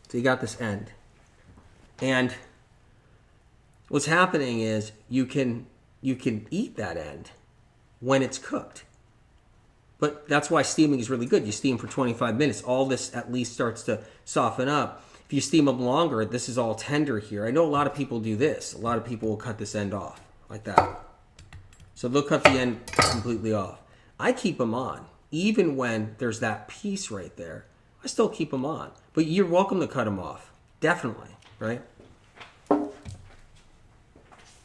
So you got this end. And what's happening is you can eat that end when it's cooked. But that's why steaming is really good. You steam for 25 minutes. All this at least starts to soften up. If you steam them longer, this is all tender here. I know a lot of people do this. A lot of people will cut this end off like that. So they'll cut the end completely off. I keep them on. Even when there's that piece right there, I still keep them on. But you're welcome to cut them off. Definitely, right?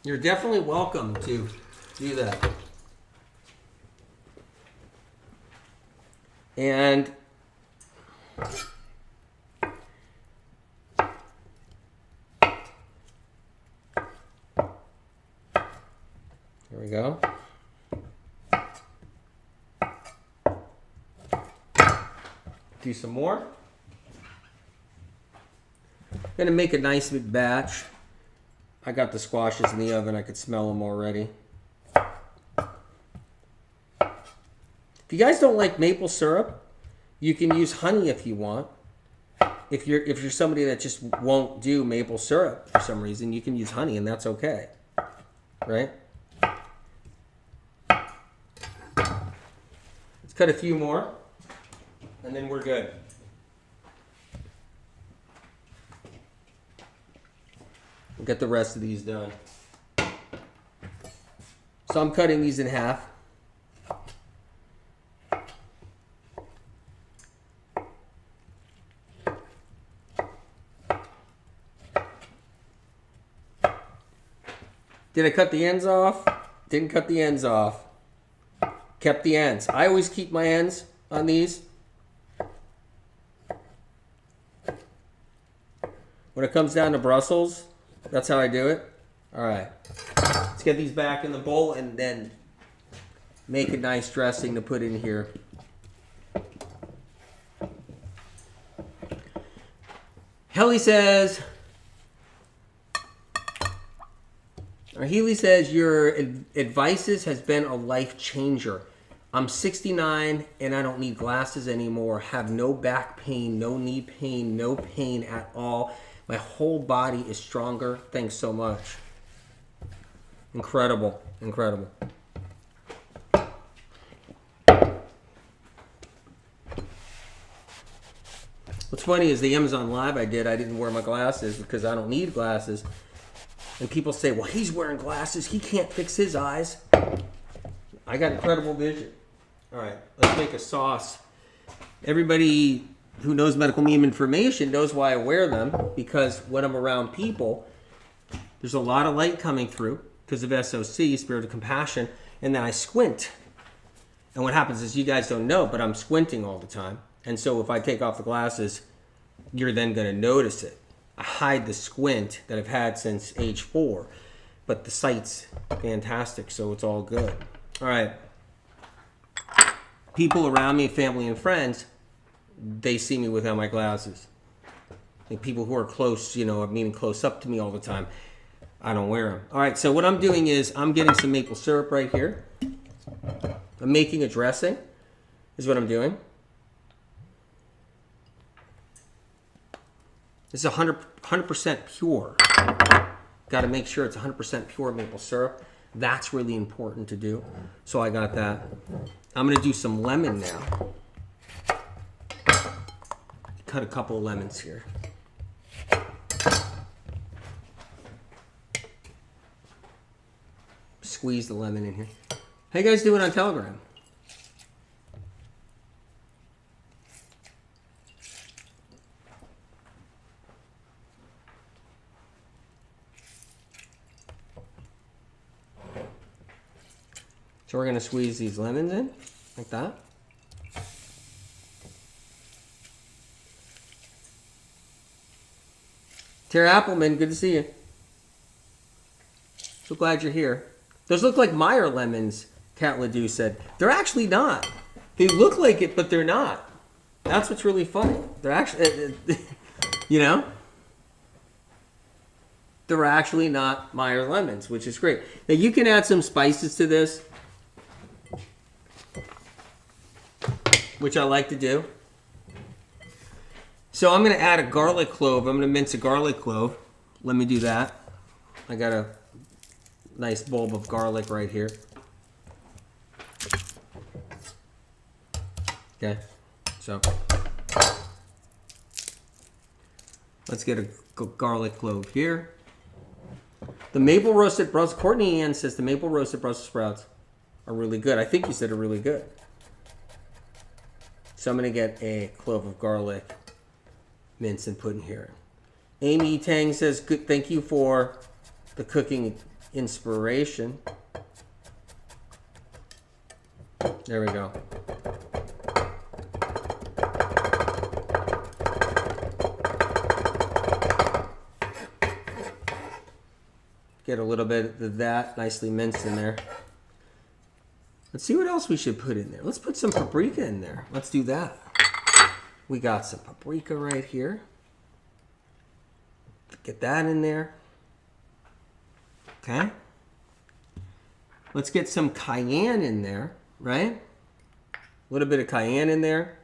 You're definitely welcome to do that. And here we go. Do some more. I'm going to make a nice big batch. I got the squashes in the oven. I could smell them already. If you guys don't like maple syrup, you can use honey if you want. If you're somebody that just won't do maple syrup for some reason, you can use honey and that's okay. Right? Let's cut a few more and then we're good. We'll get the rest of these done. So I'm cutting these in half. Did I cut the ends off? Didn't cut the ends off. Kept the ends. I always keep my ends on these. When it comes down to Brussels, that's how I do it. All right. Let's get these back in the bowl and then make a nice dressing to put in here. Healy says, your advices has been a life changer. I'm 69 and I don't need glasses anymore. Have no back pain, no knee pain, no pain at all. My whole body is stronger. Thanks so much. Incredible. Incredible. What's funny is the Amazon Live I didn't wear my glasses because I don't need glasses. And people say, well, he's wearing glasses. He can't fix his eyes. I got incredible vision. All right, let's make a sauce. Everybody who knows medical meme information knows why I wear them, because when I'm around people, there's a lot of light coming through because of SOC, Spirit of Compassion, and then I squint. And what happens is you guys don't know, but I'm squinting all the time. And so if I take off the glasses, you're then going to notice it. I hide the squint that I've had since age 4, but the sight's fantastic, so it's all good. All right. People around me, family and friends, they see me without my glasses. And people who are close, meaning close up to me all the time, I don't wear them. All right, so what I'm doing is I'm getting some maple syrup right here. I'm making a dressing, is what I'm doing. This is 100% pure. Got to make sure it's 100% pure maple syrup. That's really important to do. So I got that. I'm going to do some lemon now. Cut a couple of lemons here. Squeeze the lemon in here. How you guys doing on Telegram? So we're going to squeeze these lemons in, like that. Tara Appleman, good to see you. So glad you're here. Those look like Meyer lemons, Cat Ledoux said. They're actually not. They look like it, but they're not. That's what's really funny. They're actually, you know, they're actually not Meyer lemons, which is great. Now you can add some spices to this, which I like to do. So I'm going to add a garlic clove. I'm going to mince a garlic clove. Let me do that. I got a nice bulb of garlic right here. Okay, so let's get a garlic clove here. The maple roasted Brussels, Courtney Ann says the maple roasted Brussels sprouts are really good. I think you said are really good. So I'm going to get a clove of garlic, mince, and put in here. Amy Tang says, "Good, thank you for the cooking inspiration." There we go. Get a little bit of that nicely minced in there. Let's see what else we should put in there. Let's put some paprika in there. Let's do that. We got some paprika right here. Get that in there. Okay. Let's get some cayenne in there, right? A little bit of cayenne in there.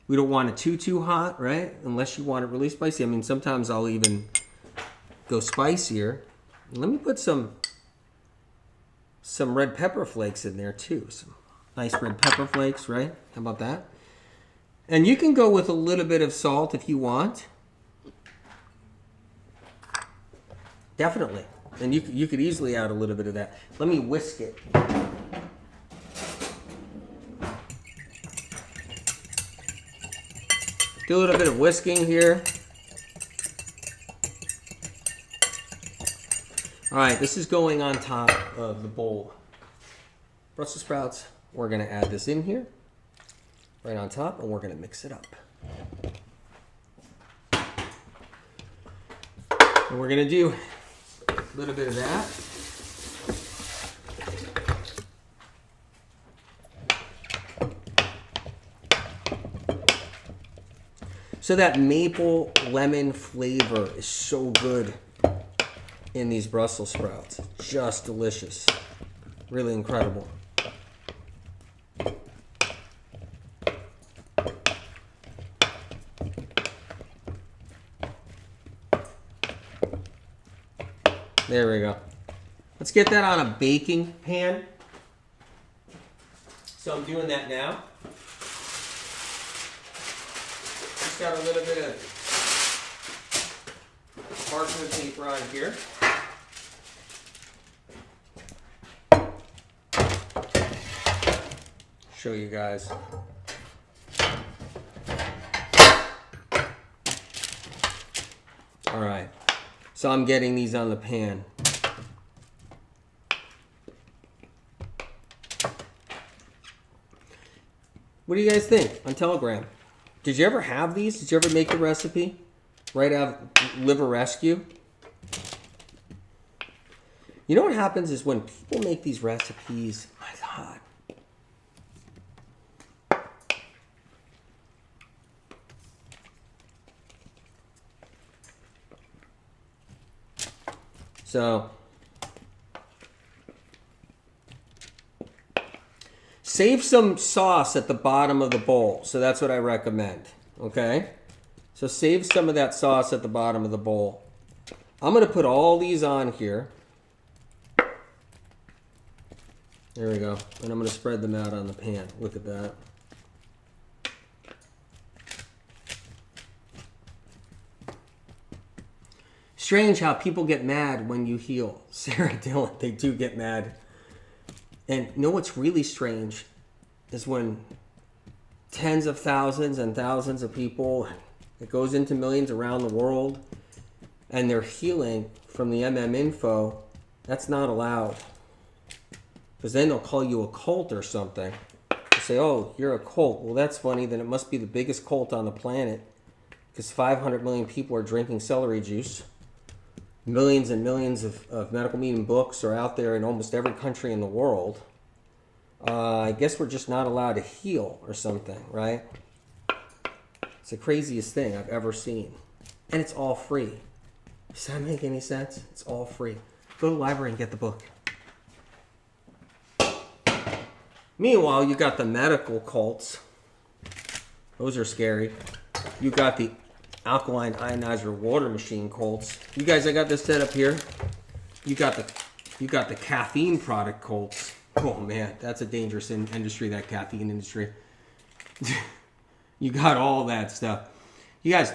We don't want it too hot, right? Unless you want it really spicy. I mean, sometimes I'll even go spicier. Let me put some red pepper flakes in there too. Some nice red pepper flakes, right? How about that? And you can go with a little bit of salt if you want. Definitely. And you could easily add a little bit of that. Let me whisk it. Do a little bit of whisking here. All right, this is going on top of the bowl. Brussels sprouts, we're gonna add this in here, right on top, and we're gonna mix it up. And we're gonna do a little bit of that. So that maple lemon flavor is so good in these Brussels sprouts. Just delicious. Really incredible. There we go. Let's get that on a baking pan. So I'm doing that now. Just got a little bit of parchment paper on here. Show you guys. All right. So I'm getting these on the pan. What do you guys think on Telegram? Did you ever have these? Did you ever make the recipe? Right out of Liver Rescue? You know what happens is when people make these recipes, my God. So, save some sauce at the bottom of the bowl. So that's what I recommend, okay? So save some of that sauce at the bottom of the bowl. I'm going to put all these on here. There we go. And I'm going to spread them out on the pan. Look at that. Strange how people get mad when you heal. Sarah Dillon, they do get mad. And you know what's really strange is when tens of thousands and thousands of people, it goes into millions around the world, and they're healing from the info, that's not allowed. Because then they'll call you a cult or something. They'll say, oh, you're a cult. Well, that's funny. Then it must be the biggest cult on the planet. Because 500 million people are drinking celery juice. Millions and millions of medical meaning books are out there in almost every country in the world. I guess we're just not allowed to heal or something, right? It's the craziest thing I've ever seen. And it's all free. Does that make any sense? It's all free. Go to the library and get the book. Meanwhile, you got the medical cults. Those are scary. You got the alkaline ionizer water machine cults. You guys, I got this set up here. You got the caffeine product cults. Oh man, that's a dangerous industry, that caffeine industry. You got all that stuff. You guys,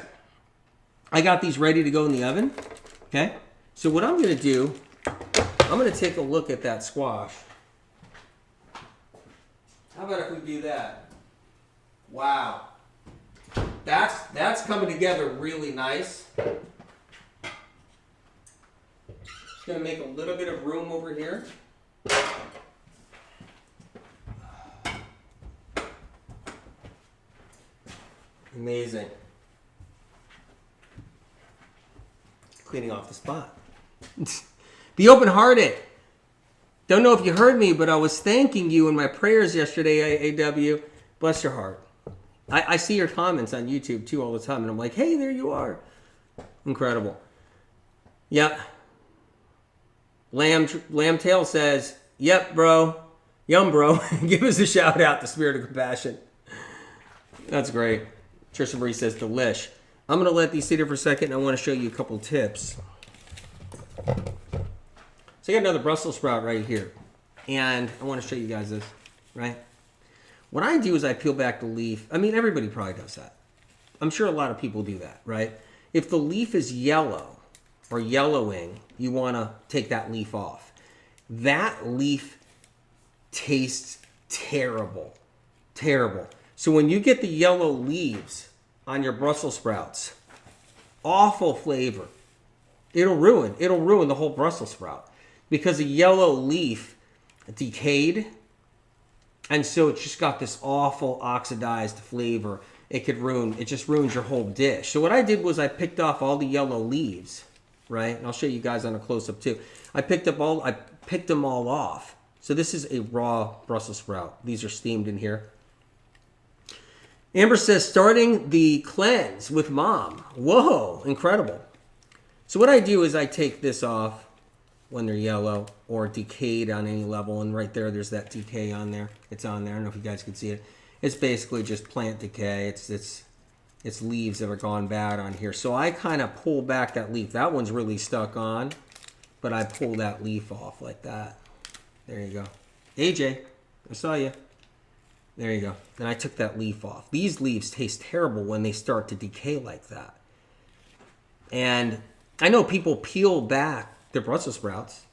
I got these ready to go in the oven. Okay? So what I'm going to do, I'm going to take a look at that squash. How about if we do that? Wow. That's coming together really nice. Just going to make a little bit of room over here. Amazing. Cleaning off the spot. Be open-hearted. Don't know if you heard me, but I was thanking you in my prayers yesterday, AW. Bless your heart. I see your comments on YouTube, too, all the time. And I'm like, hey, there you are. Incredible. Yeah. Lamb Tail says, yep, bro. Yum, bro. Give us a shout out, the spirit of compassion. That's great. Trisha Marie says, delish. I'm going to let these sit here for a second, and I want to show you a couple tips. So I got another Brussels sprout right here. And I want to show you guys this, right? What I do is I peel back the leaf. I mean, everybody probably does that. I'm sure a lot of people do that, right? If the leaf is yellow or yellowing, you want to take that leaf off. That leaf tastes terrible. Terrible. So when you get the yellow leaves on your Brussels sprouts, awful flavor. It'll ruin the whole Brussels sprout because the yellow leaf decayed, and so it's just got this awful oxidized flavor. It just ruins your whole dish. So what I did was I picked off all the yellow leaves, right? And I'll show you guys on a close-up too. I picked them all off. So this is a raw Brussels sprout. These are steamed in here. Amber says, starting the cleanse with mom. Whoa, incredible. So what I do is I take this off when they're yellow or decayed on any level. And right there, there's that decay on there. It's on there. I don't know if you guys can see it. It's basically just plant decay. It's leaves that are gone bad on here. So I kind of pull back that leaf. That one's really stuck on, but I pull that leaf off like that. There you go. AJ, I saw you. There you go. And I took that leaf off. These leaves taste terrible when they start to decay like that. And I know people peel back their Brussels sprouts.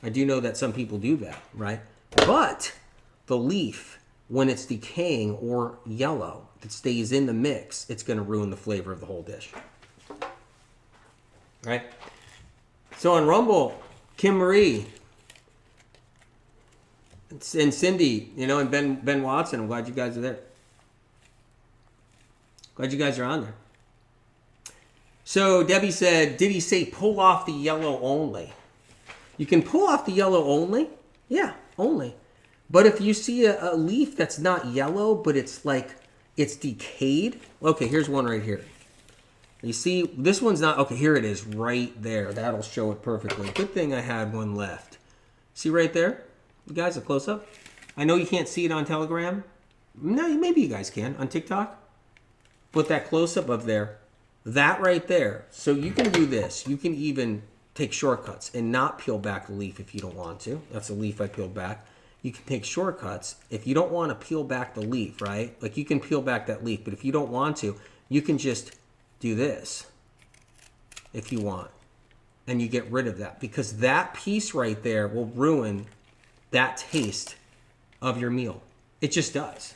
I do know that some people do that, right? But the leaf, when it's decaying or yellow, if it stays in the mix, it's going to ruin the flavor of the whole dish. Right? So on Rumble, Kim Marie and Cindy, and Ben Watson, I'm glad you guys are there. Glad you guys are on there. So Debbie said, did he say pull off the yellow only? You can pull off the yellow only? Yeah, only. But if you see a leaf that's not yellow, but it's decayed. Okay, here's one right here. You see, this one's not, okay, here it is right there. That'll show it perfectly. Good thing I had one left. See right there? You guys, a close-up? I know you can't see it on Telegram. No, maybe you guys can on TikTok. Put that close-up of there. That right there. So you can do this. You can even take shortcuts and not peel back the leaf if you don't want to. That's a leaf I peeled back. You can take shortcuts if you don't want to peel back the leaf, right? Like you can peel back that leaf, but if you don't want to, you can just do this if you want. And you get rid of that because that piece right there will ruin that taste of your meal. It just does.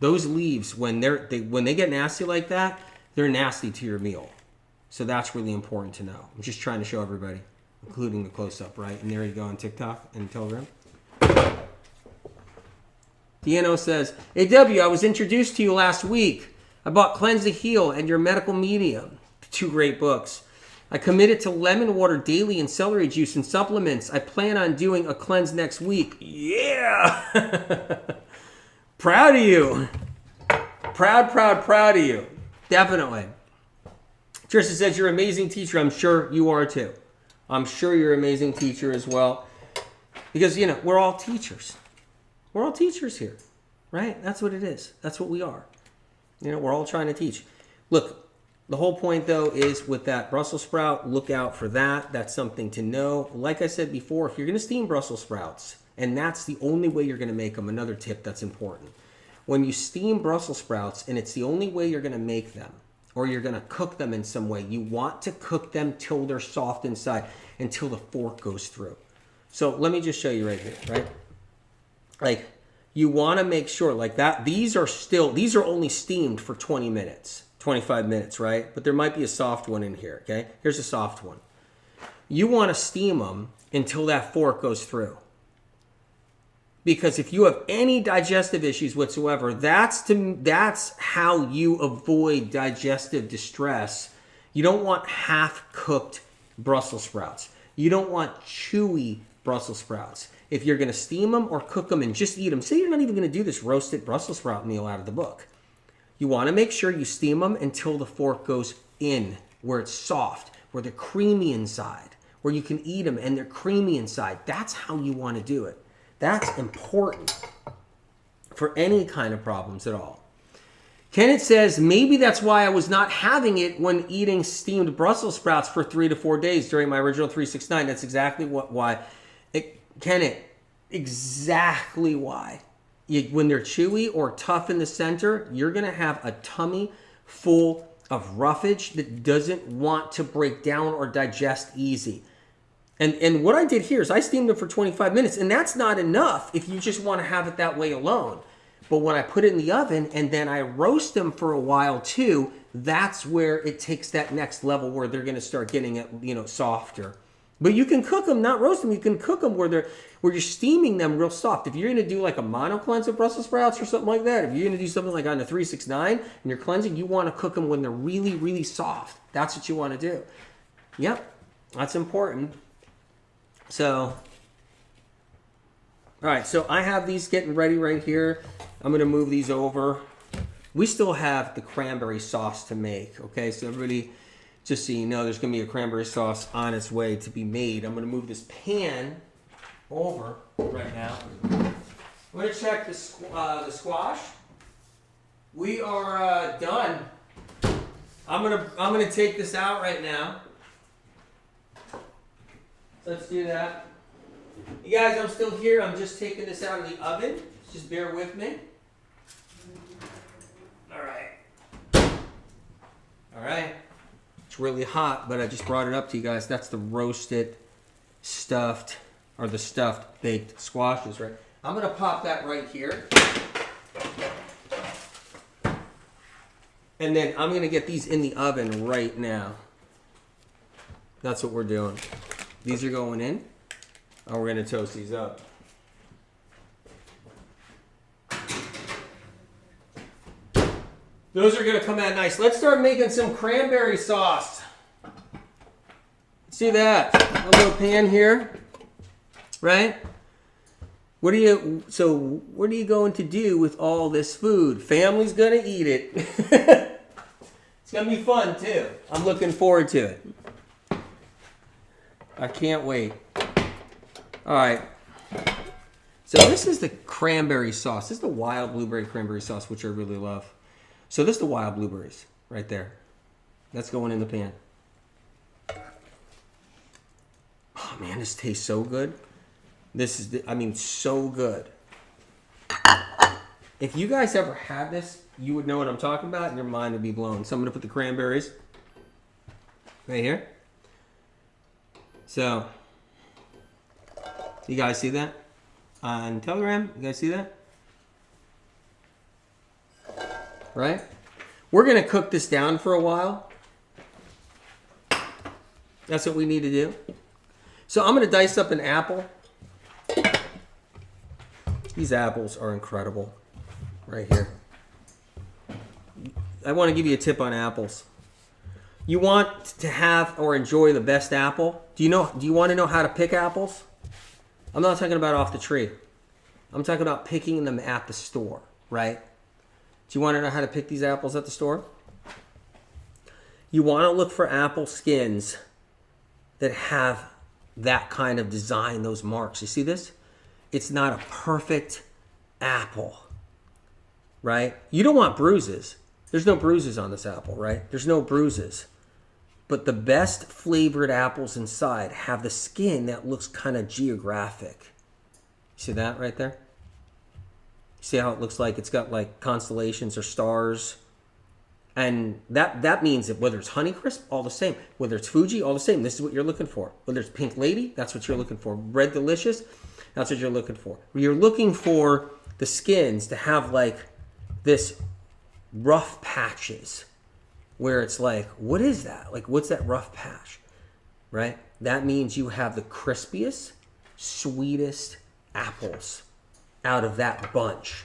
Those leaves, when they get nasty like that, they're nasty to your meal. So that's really important to know. I'm just trying to show everybody, including the close-up, right? And there you go on TikTok and Telegram. Deano says, AW, I was introduced to you last week. I bought Cleanse to Heal and Your Medical Medium. 2 great books. I committed to lemon water daily and celery juice and supplements. I plan on doing a cleanse next week. Yeah! Proud of you. Proud of you. Definitely. Trisha says, you're an amazing teacher. I'm sure you are too. I'm sure you're an amazing teacher as well. Because, you know, we're all teachers. We're all teachers here, right? That's what it is. That's what we are. You know, we're all trying to teach. Look, the whole point, though, is with that Brussels sprout, look out for that. That's something to know. Like I said before, if you're going to steam Brussels sprouts, and that's the only way you're going to make them, another tip that's important. When you steam Brussels sprouts, and it's the only way you're going to make them, or you're going to cook them in some way, you want to cook them till they're soft inside, until the fork goes through. So let me just show you right here, right? Like, you want to make sure, like that, these are only steamed for 20 minutes. 25 minutes, right? But there might be a soft one in here, okay? Here's a soft one. You want to steam them until that fork goes through. Because if you have any digestive issues whatsoever, that's how you avoid digestive distress. You don't want half-cooked Brussels sprouts. You don't want chewy Brussels sprouts. If you're going to steam them or cook them and just eat them, say you're not even going to do this roasted Brussels sprout meal out of the book. You want to make sure you steam them until the fork goes in, where it's soft, where they're creamy inside, where you can eat them and they're creamy inside. That's how you want to do it. That's important for any kind of problems at all. Kenneth says, maybe that's why I was not having it when eating steamed Brussels sprouts for 3 to 4 days during my original 369. That's exactly why. Kenneth, exactly why. When they're chewy or tough in the center, you're going to have a tummy full of roughage that doesn't want to break down or digest easy. And what I did here is I steamed them for 25 minutes, and that's not enough if you just want to have it that way alone. But when I put it in the oven and then I roast them for a while too, that's where it takes that next level where they're going to start getting it, you know, softer. But you can cook them, not roast them. You can cook them where you're steaming them real soft. If you're going to do like a mono cleanse of Brussels sprouts or something like that, if you're going to do something like on a 369 and you're cleansing, you want to cook them when they're really, really soft. That's what you want to do. Yep, that's important. So, all right, so I have these getting ready right here. I'm going to move these over. We still have the cranberry sauce to make, okay? So everybody, just so you know, there's going to be a cranberry sauce on its way to be made. I'm going to move this pan over right now. I'm going to check the squash. We are done. I'm gonna take this out right now. So let's do that. You guys, I'm still here. I'm just taking this out of the oven. Just bear with me. All right. All right. It's really hot, but I just brought it up to you guys. That's the roasted, stuffed, or the stuffed baked squashes, right? I'm gonna pop that right here. And then I'm gonna get these in the oven right now. That's what we're doing. These are going in, and we're gonna toast these up. Those are gonna come out nice. Let's start making some cranberry sauce. See that? A little pan here, right? What are you going to do with all this food? Family's gonna eat it. It's gonna be fun too. I'm looking forward to it. I can't wait. All right. So this is the cranberry sauce. This is the wild blueberry cranberry sauce, which I really love. So this is the wild blueberries right there. That's going in the pan. Oh man, this tastes so good. This is, so good. If you guys ever had this, you would know what I'm talking about, and your mind would be blown. So I'm going to put the cranberries right here. So, you guys see that? On Telegram, you guys see that? Right? We're going to cook this down for a while. That's what we need to do. So I'm going to dice up an apple. These apples are incredible right here. I want to give you a tip on apples. You want to have or enjoy the best apple? Do you want to know how to pick apples? I'm not talking about off the tree. I'm talking about picking them at the store, right? Do you want to know how to pick these apples at the store? You want to look for apple skins that have that kind of design, those marks. You see this? It's not a perfect apple, right? You don't want bruises. There's no bruises on this apple, right? There's no bruises. But the best flavored apples inside have the skin that looks kind of geographic. See that right there? See how it looks like it's got like constellations or stars? And that means that whether it's Honeycrisp, all the same. Whether it's Fuji, all the same. This is what you're looking for. Whether it's Pink Lady, that's what you're looking for. Red Delicious, that's what you're looking for. You're looking for the skins to have like this rough patches where it's like, what is that? Like, what's that rough patch, right? That means you have the crispiest, sweetest apples out of that bunch,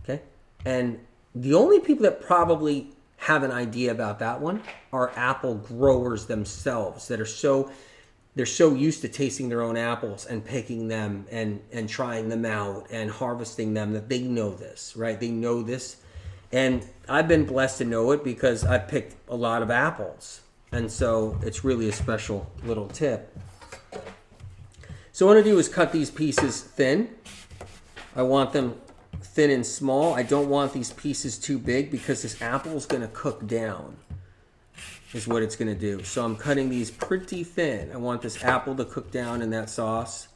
okay? And the only people that probably have an idea about that one are apple growers themselves that are they're so used to tasting their own apples and picking them and trying them out and harvesting them that they know this, right? They know this. And I've been blessed to know it because I picked a lot of apples. And so it's really a special little tip. So what I'm going to do is cut these pieces thin. I want them thin and small. I don't want these pieces too big because this apple is going to cook down is what it's going to do. So I'm cutting these pretty thin. I want this apple to cook down in that sauce.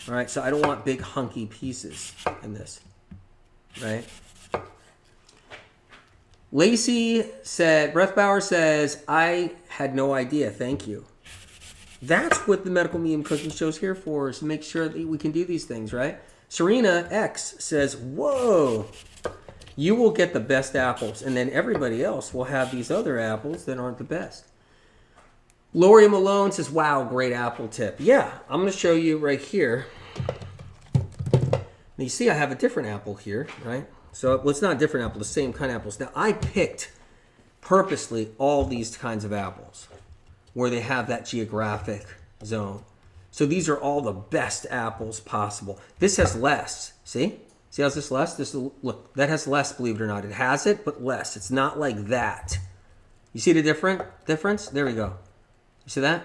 All right, so I don't want big hunky pieces in this, right? Lacey said, Breathbauer says, I had no idea. Thank you. That's what the Medical Medium Cooking Show is here for, is to make sure that we can do these things, right? Serena X says, whoa, you will get the best apples, and then everybody else will have these other apples that aren't the best. Lori Malone says, wow, great apple tip. Yeah, I'm going to show you right here. Now you see I have a different apple here, right? So, well, it's not a different apple, the same kind of apples. Now, I picked purposely all these kinds of apples where they have that geographic zone. So these are all the best apples possible. This has less. See? See how's this less? Look, that has less, believe it or not. It has it, but less. It's not like that. You see the difference? There we go. You see that?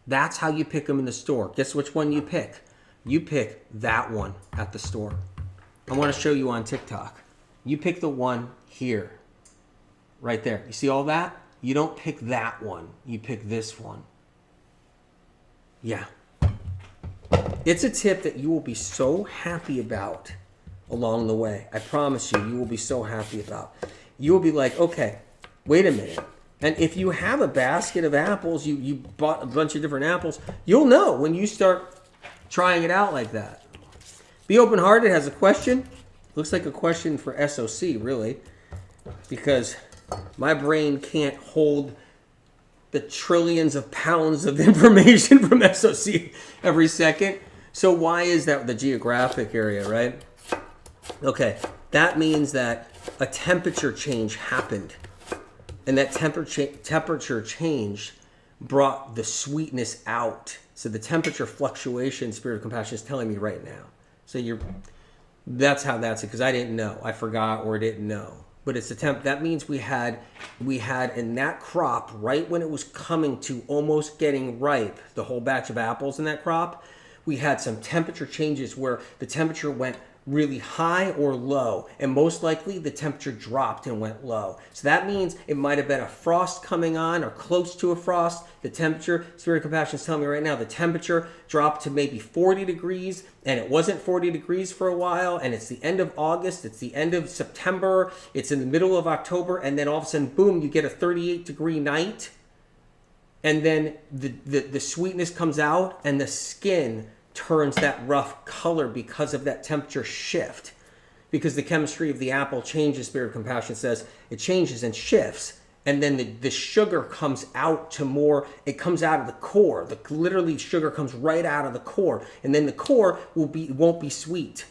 That's how you pick them in the store. Guess which one you pick? You pick that one at the store. I want to show you on TikTok. You pick the one here. Right there. You see all that? You don't pick that one. You pick this one. Yeah. It's a tip that you will be so happy about along the way. I promise you, you will be so happy about. You will be like, okay, wait a minute. And if you have a basket of apples, you bought a bunch of different apples, you'll know when you start trying it out like that. Be Open-Hearted has a question. Looks like a question for SOC, really, because my brain can't hold the trillions of pounds of information from SOC every second. So why is that the geographic area, right? Okay, that means that a temperature change happened. And that temperature change brought the sweetness out. So the temperature fluctuation, Spirit of Compassion is telling me right now. So that's how that's it, because I didn't know. I forgot or didn't know. But it's that means we had in that crop, right when it was coming to almost getting ripe, the whole batch of apples in that crop, we had some temperature changes where the temperature went really high or low, and most likely the temperature dropped and went low. So that means it might have been a frost coming on or close to a frost. The temperature, Spirit of Compassion is telling me right now, the temperature dropped to maybe 40 degrees, and it wasn't 40 degrees for a while, and it's the end of August, it's the end of September, it's in the middle of October, and then all of a sudden, boom, you get a 38-degree night, and then the sweetness comes out, and the skin turns that rough color because of that temperature shift. Because the chemistry of the apple changes, Spirit of Compassion says, it changes and shifts. And then the sugar comes out to more, it comes out of the core. Literally sugar comes right out of the core. And then the core won't be sweet.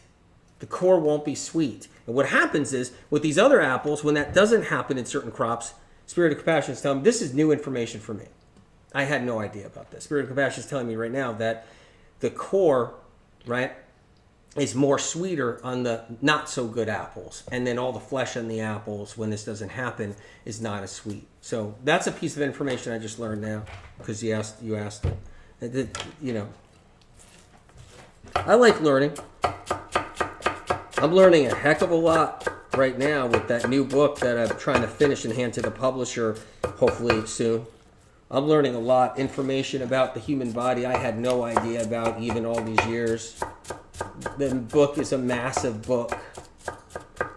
The core won't be sweet. And what happens is, with these other apples, when that doesn't happen in certain crops, Spirit of Compassion is telling me, this is new information for me. I had no idea about this. Spirit of Compassion is telling me right now that the core, right, is more sweeter on the not so good apples. And then all the flesh on the apples, when this doesn't happen, is not as sweet. So that's a piece of information I just learned now because you asked it. You know, I like learning. I'm learning a heck of a lot right now with that new book that I'm trying to finish and hand to the publisher hopefully soon. I'm learning a lot, information about the human body I had no idea about even all these years. The book is a massive book.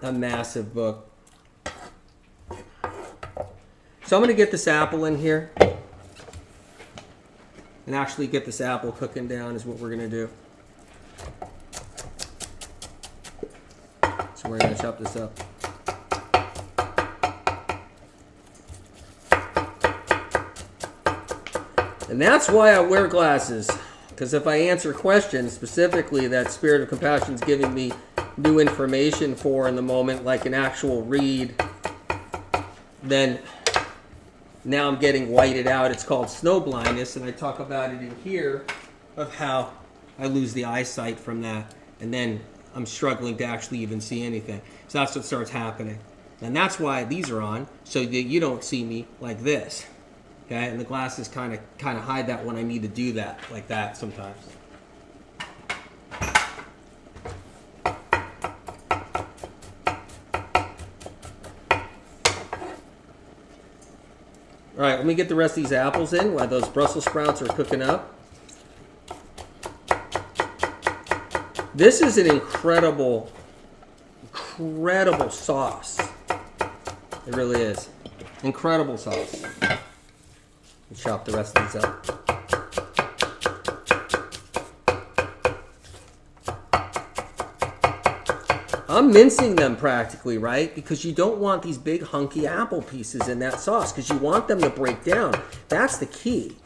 A massive book. So I'm going to get this apple in here. And actually get this apple cooking down is what we're going to do. So we're going to chop this up. And that's why I wear glasses. Because if I answer questions, specifically that Spirit of Compassion is giving me new information for in the moment, like an actual read, then now I'm getting whited out. It's called snow blindness, and I talk about it in here of how I lose the eyesight from that, and then I'm struggling to actually even see anything. So that's what starts happening. And that's why these are on, so that you don't see me like this. Okay, and the glasses kind of hide that when I need to do that, like that sometimes. All right, let me get the rest of these apples in while those Brussels sprouts are cooking up. This is an incredible, incredible sauce. It really is. Incredible sauce. Chop the rest of these up. I'm mincing them practically, right? Because you don't want these big hunky apple pieces in that sauce because you want them to break down. That's the key.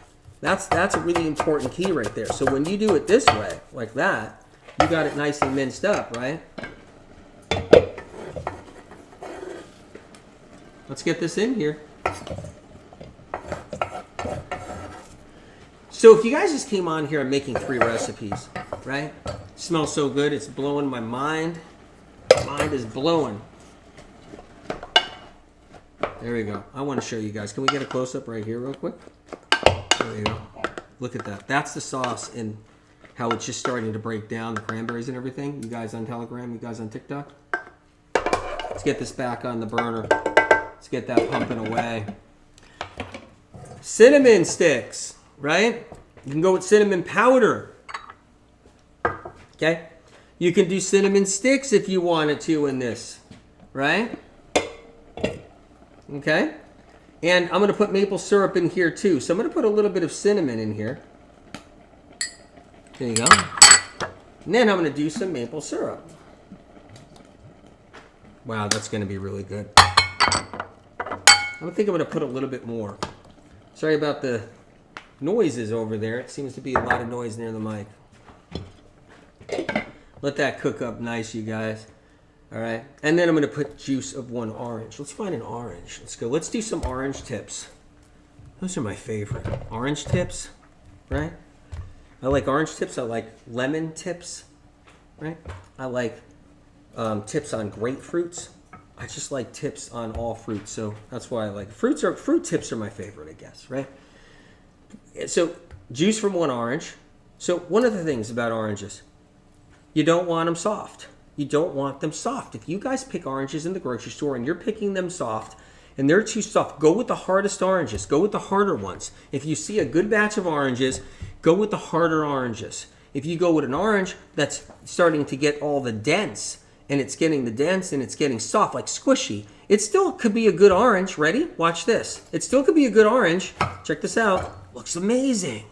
That's a really important key right there. So when you do it this way, like that, you got it nice and minced up, right? Let's get this in here. So if you guys just came on here, I'm making 3 recipes, right? Smells so good, it's blowing my mind. My mind is blowing. There we go. I want to show you guys. Can we get a close-up right here real quick? There you go. Look at that. That's the sauce and how it's just starting to break down, the cranberries and everything. You guys on Telegram, you guys on TikTok? Let's get this back on the burner. Let's get that pumping away. Cinnamon sticks. Right? You can go with cinnamon powder. Okay? You can do cinnamon sticks if you wanted to in this. Right? Okay? And I'm going to put maple syrup in here too. So I'm going to put a little bit of cinnamon in here. There you go. And then I'm going to do some maple syrup. Wow, that's going to be really good. I think I'm going to put a little bit more. Sorry about the noises over there. It seems to be a lot of noise near the mic. Let that cook up nice, you guys. All right. And then I'm going to put juice of 1 orange. Let's find an orange. Let's go. Let's do some orange tips. Those are my favorite. Orange tips, right? I like orange tips. I like lemon tips, right? I like tips on grapefruits. I just like tips on all fruits. So that's why I like fruit tips are my favorite, I guess, right? So juice from 1 orange. So one of the things about oranges, you don't want them soft. You don't want them soft. If you guys pick oranges in the grocery store and you're picking them soft and they're too soft, go with the hardest oranges. Go with the harder ones. If you see a good batch of oranges, go with the harder oranges. If you go with an orange that's starting to get all the dents and it's getting the dents and it's getting soft, like squishy, it still could be a good orange. Ready? Watch this. It still could be a good orange. Check this out. Looks amazing.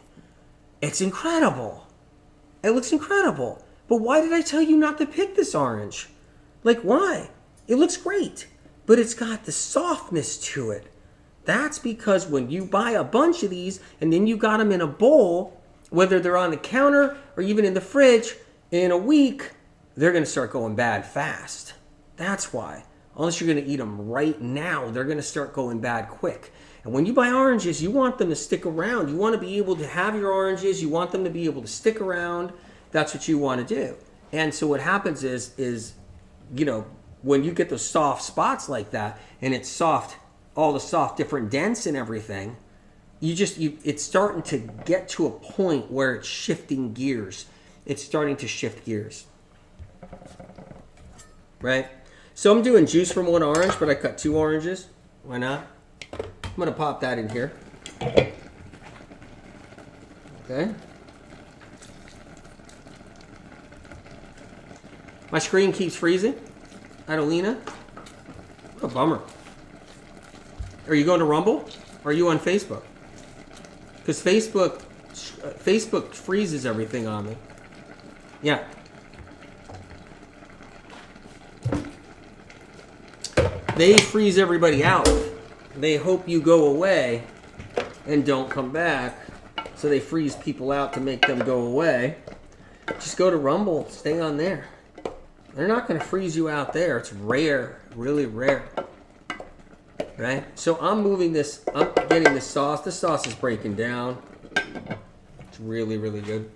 It's incredible. It looks incredible. But why did I tell you not to pick this orange? Like, why? It looks great, but it's got the softness to it. That's because when you buy a bunch of these and then you got them in a bowl, whether they're on the counter or even in the fridge, in a week, they're going to start going bad fast. That's why. Unless you're going to eat them right now, they're going to start going bad quick. And when you buy oranges, you want them to stick around. You want to be able to have your oranges. You want them to be able to stick around. That's what you want to do. And so what happens is, you know, when you get those soft spots like that, and it's soft, all the soft different dents and everything, it's starting to get to a point where it's shifting gears. It's starting to shift gears. Right? So I'm doing juice from one orange, but I cut 2 oranges. Why not? I'm going to pop that in here. Okay. My screen keeps freezing. Adelina. What a bummer. Are you going to Rumble? Or are you on Facebook? Because Facebook freezes everything on me. Yeah. They freeze everybody out. They hope you go away and don't come back. So they freeze people out to make them go away. Just go to Rumble. Stay on there. They're not going to freeze you out there. It's rare. Really rare. Right? So I'm moving this. I'm getting the sauce. The sauce is breaking down. It's really, really good.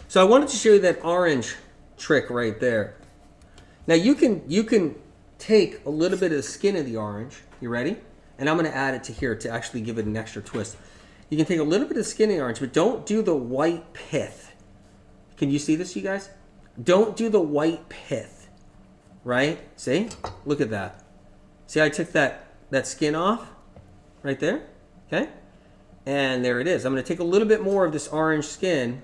So I wanted to show you that orange trick right there. Now you can take a little bit of the skin of the orange. You ready? And I'm going to add it to here to actually give it an extra twist. You can take a little bit of the skin of the orange, but don't do the white pith. Can you see this, you guys? Don't do the white pith. Right? See? Look at that. See, I took that skin off right there. Okay? And there it is. I'm going to take a little bit more of this orange skin,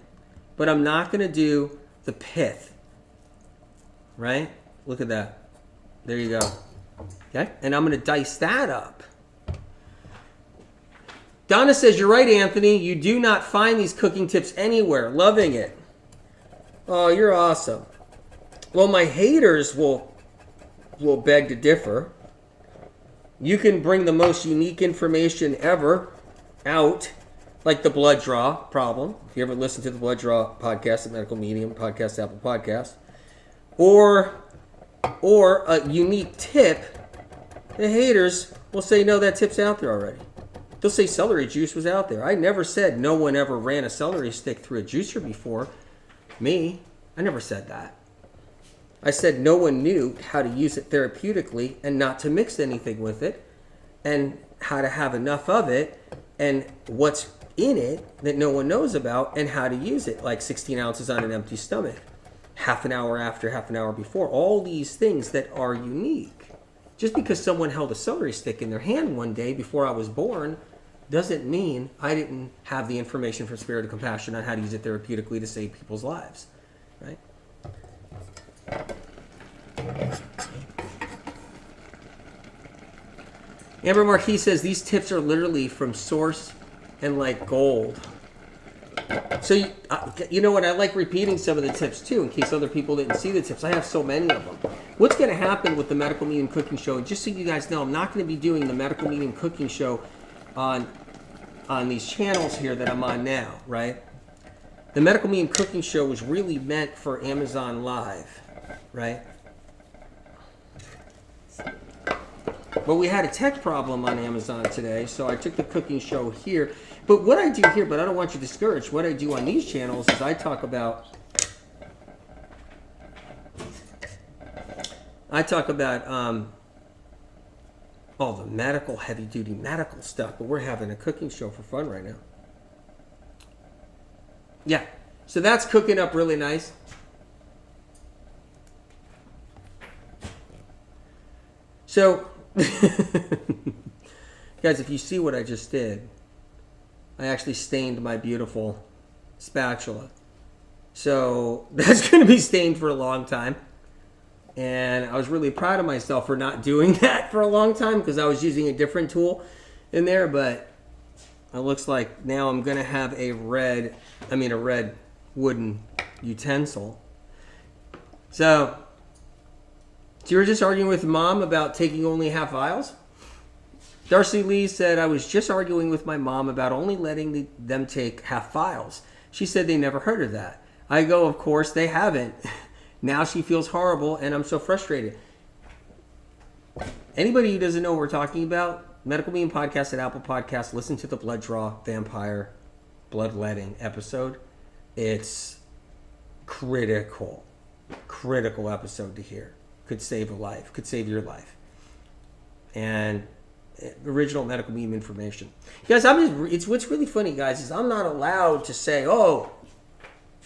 but I'm not going to do the pith. Right? Look at that. There you go. Okay? And I'm going to dice that up. Donna says, you're right, Anthony. You do not find these cooking tips anywhere. Loving it. Oh, you're awesome. Well, my haters will beg to differ. You can bring the most unique information ever out, like the blood draw problem. If you ever listen to the blood draw podcast at Medical Medium, podcast, Apple Podcast, or a unique tip, the haters will say, no, that tip's out there already. They'll say celery juice was out there. I never said no one ever ran a celery stick through a juicer before. Me, I never said that. I said no one knew how to use it therapeutically and not to mix anything with it, and how to have enough of it, and what's in it that no one knows about, and how to use it, like 16 ounces on an empty stomach, half an hour after, half an hour before, all these things that are unique. Just because someone held a celery stick in their hand one day before I was born doesn't mean I didn't have the information from Spirit of Compassion on how to use it therapeutically to save people's lives, right? Amber Marquis says these tips are literally from source and like gold. So you know what? I like repeating some of the tips too, in case other people didn't see the tips. I have so many of them. What's going to happen with the Medical Medium Cooking Show? Just so you guys know, I'm not going to be doing the Medical Medium Cooking Show on these channels here that I'm on now, right? The Medical Medium Cooking Show was really meant for Amazon Live, right? But we had a tech problem on Amazon today, so I took the cooking show here. But what I do here, but I don't want you discouraged, what I do on these channels is I talk about all the medical, heavy-duty medical stuff, but we're having a cooking show for fun right now. Yeah, so that's cooking up really nice. So, guys, if you see what I just did, I actually stained my beautiful spatula. So that's going to be stained for a long time. And I was really proud of myself for not doing that for a long time because I was using a different tool in there. But it looks like now I'm going to have a red wooden utensil. So you were just arguing with Mom about taking only half vials? Darcy Lee said, I was just arguing with my mom about only letting them take half vials. She said they never heard of that. I go, of course they haven't. Now she feels horrible and I'm so frustrated. Anybody who doesn't know what we're talking about, Medical Medium Podcast at Apple Podcasts, listen to the Blood Draw Vampire bloodletting episode. It's critical episode to hear. Could save a life, could save your life. And original medical medium information. Guys, it's what's really funny, guys, is I'm not allowed to say, oh,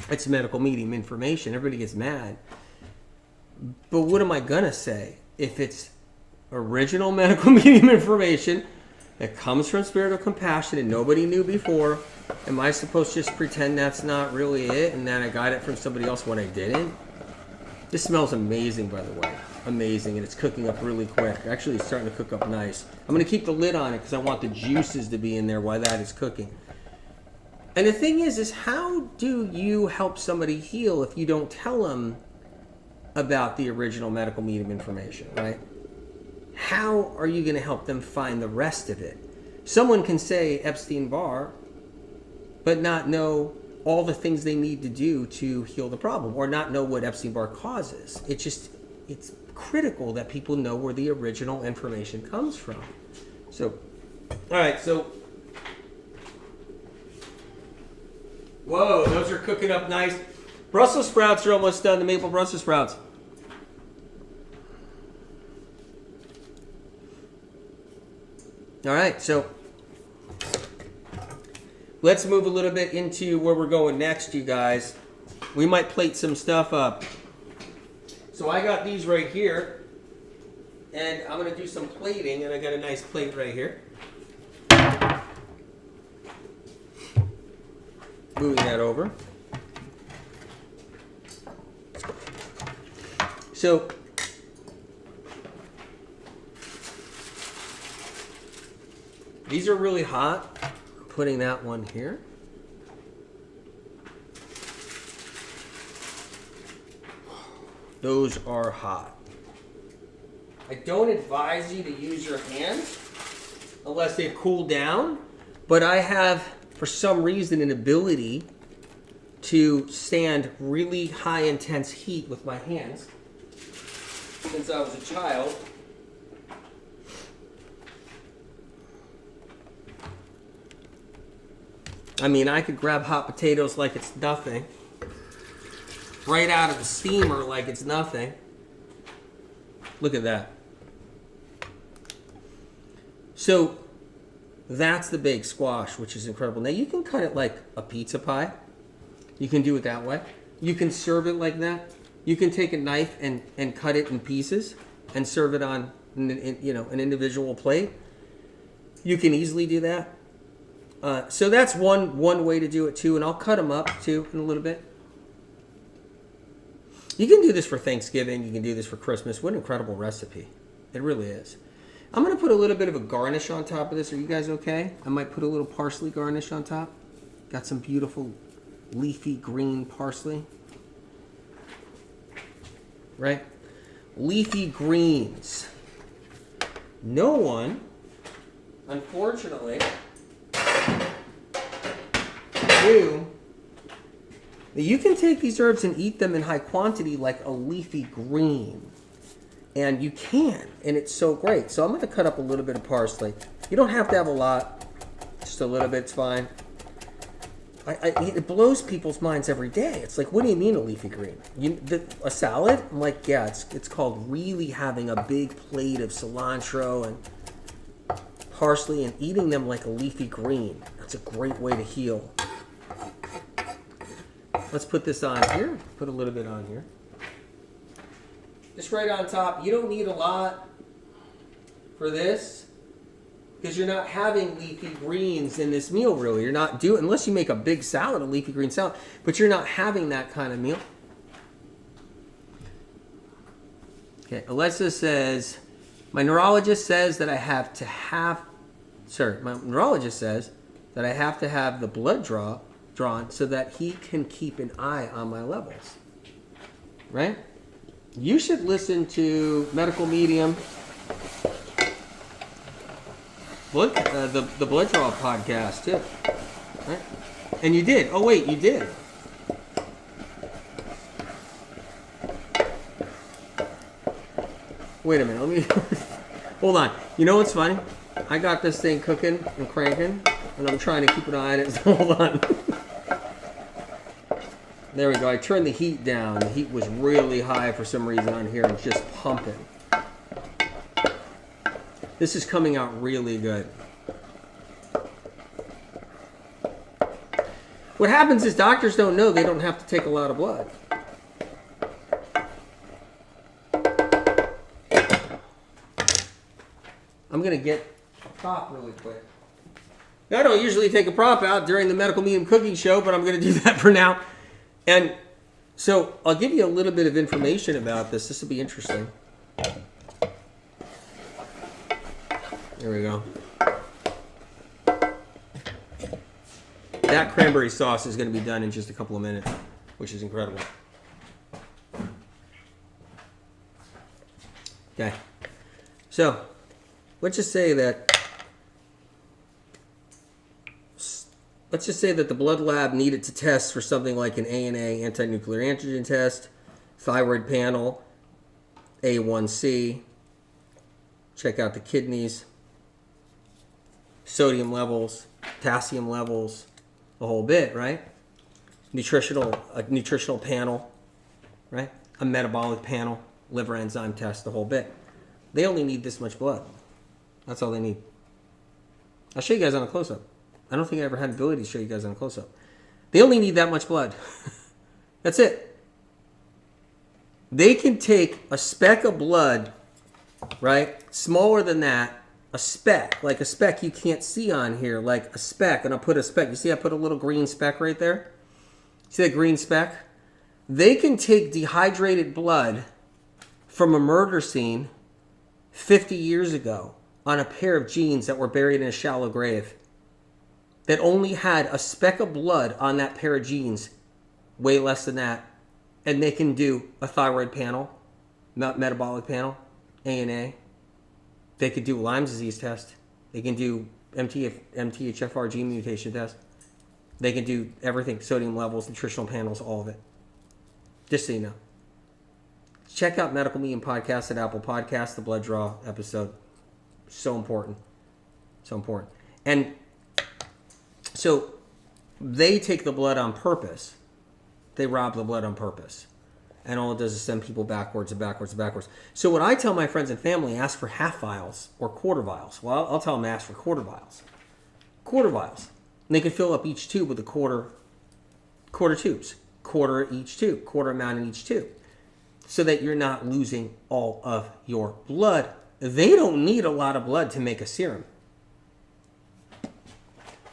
it's medical medium information. Everybody gets mad. But what am I gonna say if it's original medical medium information that comes from Spirit of Compassion and nobody knew before? Am I supposed to just pretend that's not really it and that I got it from somebody else when I didn't? This smells amazing, by the way. Amazing, and it's cooking up really quick. Actually, it's starting to cook up nice. I'm going to keep the lid on it because I want the juices to be in there while that is cooking. And the thing is how do you help somebody heal if you don't tell them about the original medical medium information, right? How are you going to help them find the rest of it? Someone can say Epstein-Barr, but not know all the things they need to do to heal the problem, or not know what Epstein-Barr causes. It's critical that people know where the original information comes from. So, all right, so, whoa, those are cooking up nice. Brussels sprouts are almost done, the maple Brussels sprouts. All right, so let's move a little bit into where we're going next, you guys. We might plate some stuff up. So I got these right here, and I'm going to do some plating, and I got a nice plate right here. Moving that over. So these are really hot. I'm putting that one here. Those are hot. I don't advise you to use your hands unless they've cooled down, but I have, for some reason, an ability to stand really high intense heat with my hands since I was a child. I mean, I could grab hot potatoes like it's nothing. Right out of the steamer like it's nothing. Look at that. So that's the baked squash, which is incredible. Now you can cut it like a pizza pie. You can do it that way. You can serve it like that. You can take a knife and cut it in pieces and serve it on an individual plate. You can easily do that. So that's one way to do it too, and I'll cut them up too in a little bit. You can do this for Thanksgiving. You can do this for Christmas. What an incredible recipe. It really is. I'm going to put a little bit of a garnish on top of this. Are you guys okay? I might put a little parsley garnish on top. Got some beautiful leafy green parsley. Right? Leafy greens. No one, unfortunately, knew that you can take these herbs and eat them in high quantity like a leafy green. And you can, and it's so great. So I'm going to cut up a little bit of parsley. You don't have to have a lot. Just a little bit's fine. It blows people's minds every day. It's like, what do you mean a leafy green? A salad? I'm like, yeah, it's called really having a big plate of cilantro and parsley and eating them like a leafy green. That's a great way to heal. Let's put this on here. Put a little bit on here. Just right on top. You don't need a lot for this because you're not having leafy greens in this meal, really. You're not doing, unless you make a big salad, a leafy green salad, but you're not having that kind of meal. Okay, Alexa says, my neurologist says that I have to have the blood drawn so that he can keep an eye on my levels. Right? You should listen to Medical Medium, the Blood Draw podcast too. Right? And you did. Oh wait, you did. Wait a minute. Let me hold on. You know what's funny? I got this thing cooking and cranking, and I'm trying to keep an eye on it. So hold on. There we go. I turned the heat down. The heat was really high for some reason on here. It's just pumping. This is coming out really good. What happens is doctors don't know they don't have to take a lot of blood. I'm going to get a prop really quick. I don't usually take a prop out during the medical medium cooking show, but I'm going to do that for now. And so I'll give you a little bit of information about this. This will be interesting. There we go. That cranberry sauce is going to be done in just a couple of minutes, which is incredible. Okay. So let's just say that the blood lab needed to test for something like an ANA, anti-nuclear antigen test, thyroid panel, A1C, check out the kidneys, sodium levels, potassium levels, the whole bit, right? A nutritional panel, right? A metabolic panel, liver enzyme test, the whole bit. They only need this much blood. That's all they need. I'll show you guys on a close-up. I don't think I ever had the ability to show you guys on a close-up. They only need that much blood. That's it. They can take a speck of blood, right? Smaller than that, a speck, like a speck you can't see on here, like a speck, and I'll put a speck. You see I put a little green speck right there? See that green speck? They can take dehydrated blood from a murder scene 50 years ago on a pair of jeans that were buried in a shallow grave that only had a speck of blood on that pair of jeans, way less than that, and they can do a thyroid panel, metabolic panel, ANA. They could do a Lyme disease test. They can do MTHFR gene mutation test. They can do everything, sodium levels, nutritional panels, all of it. Just so you know. Check out Medical Medium Podcast at Apple Podcasts, the blood draw episode. So important. So important. And so they take the blood on purpose. They rob the blood on purpose. And all it does is send people backwards and backwards and backwards. So what I tell my friends and family, ask for half vials or quarter vials. Well, I'll tell them to ask for quarter vials. Quarter vials. And they can fill up each tube with a quarter tubes. Quarter each tube. Quarter amount in each tube. So that you're not losing all of your blood. They don't need a lot of blood to make a serum.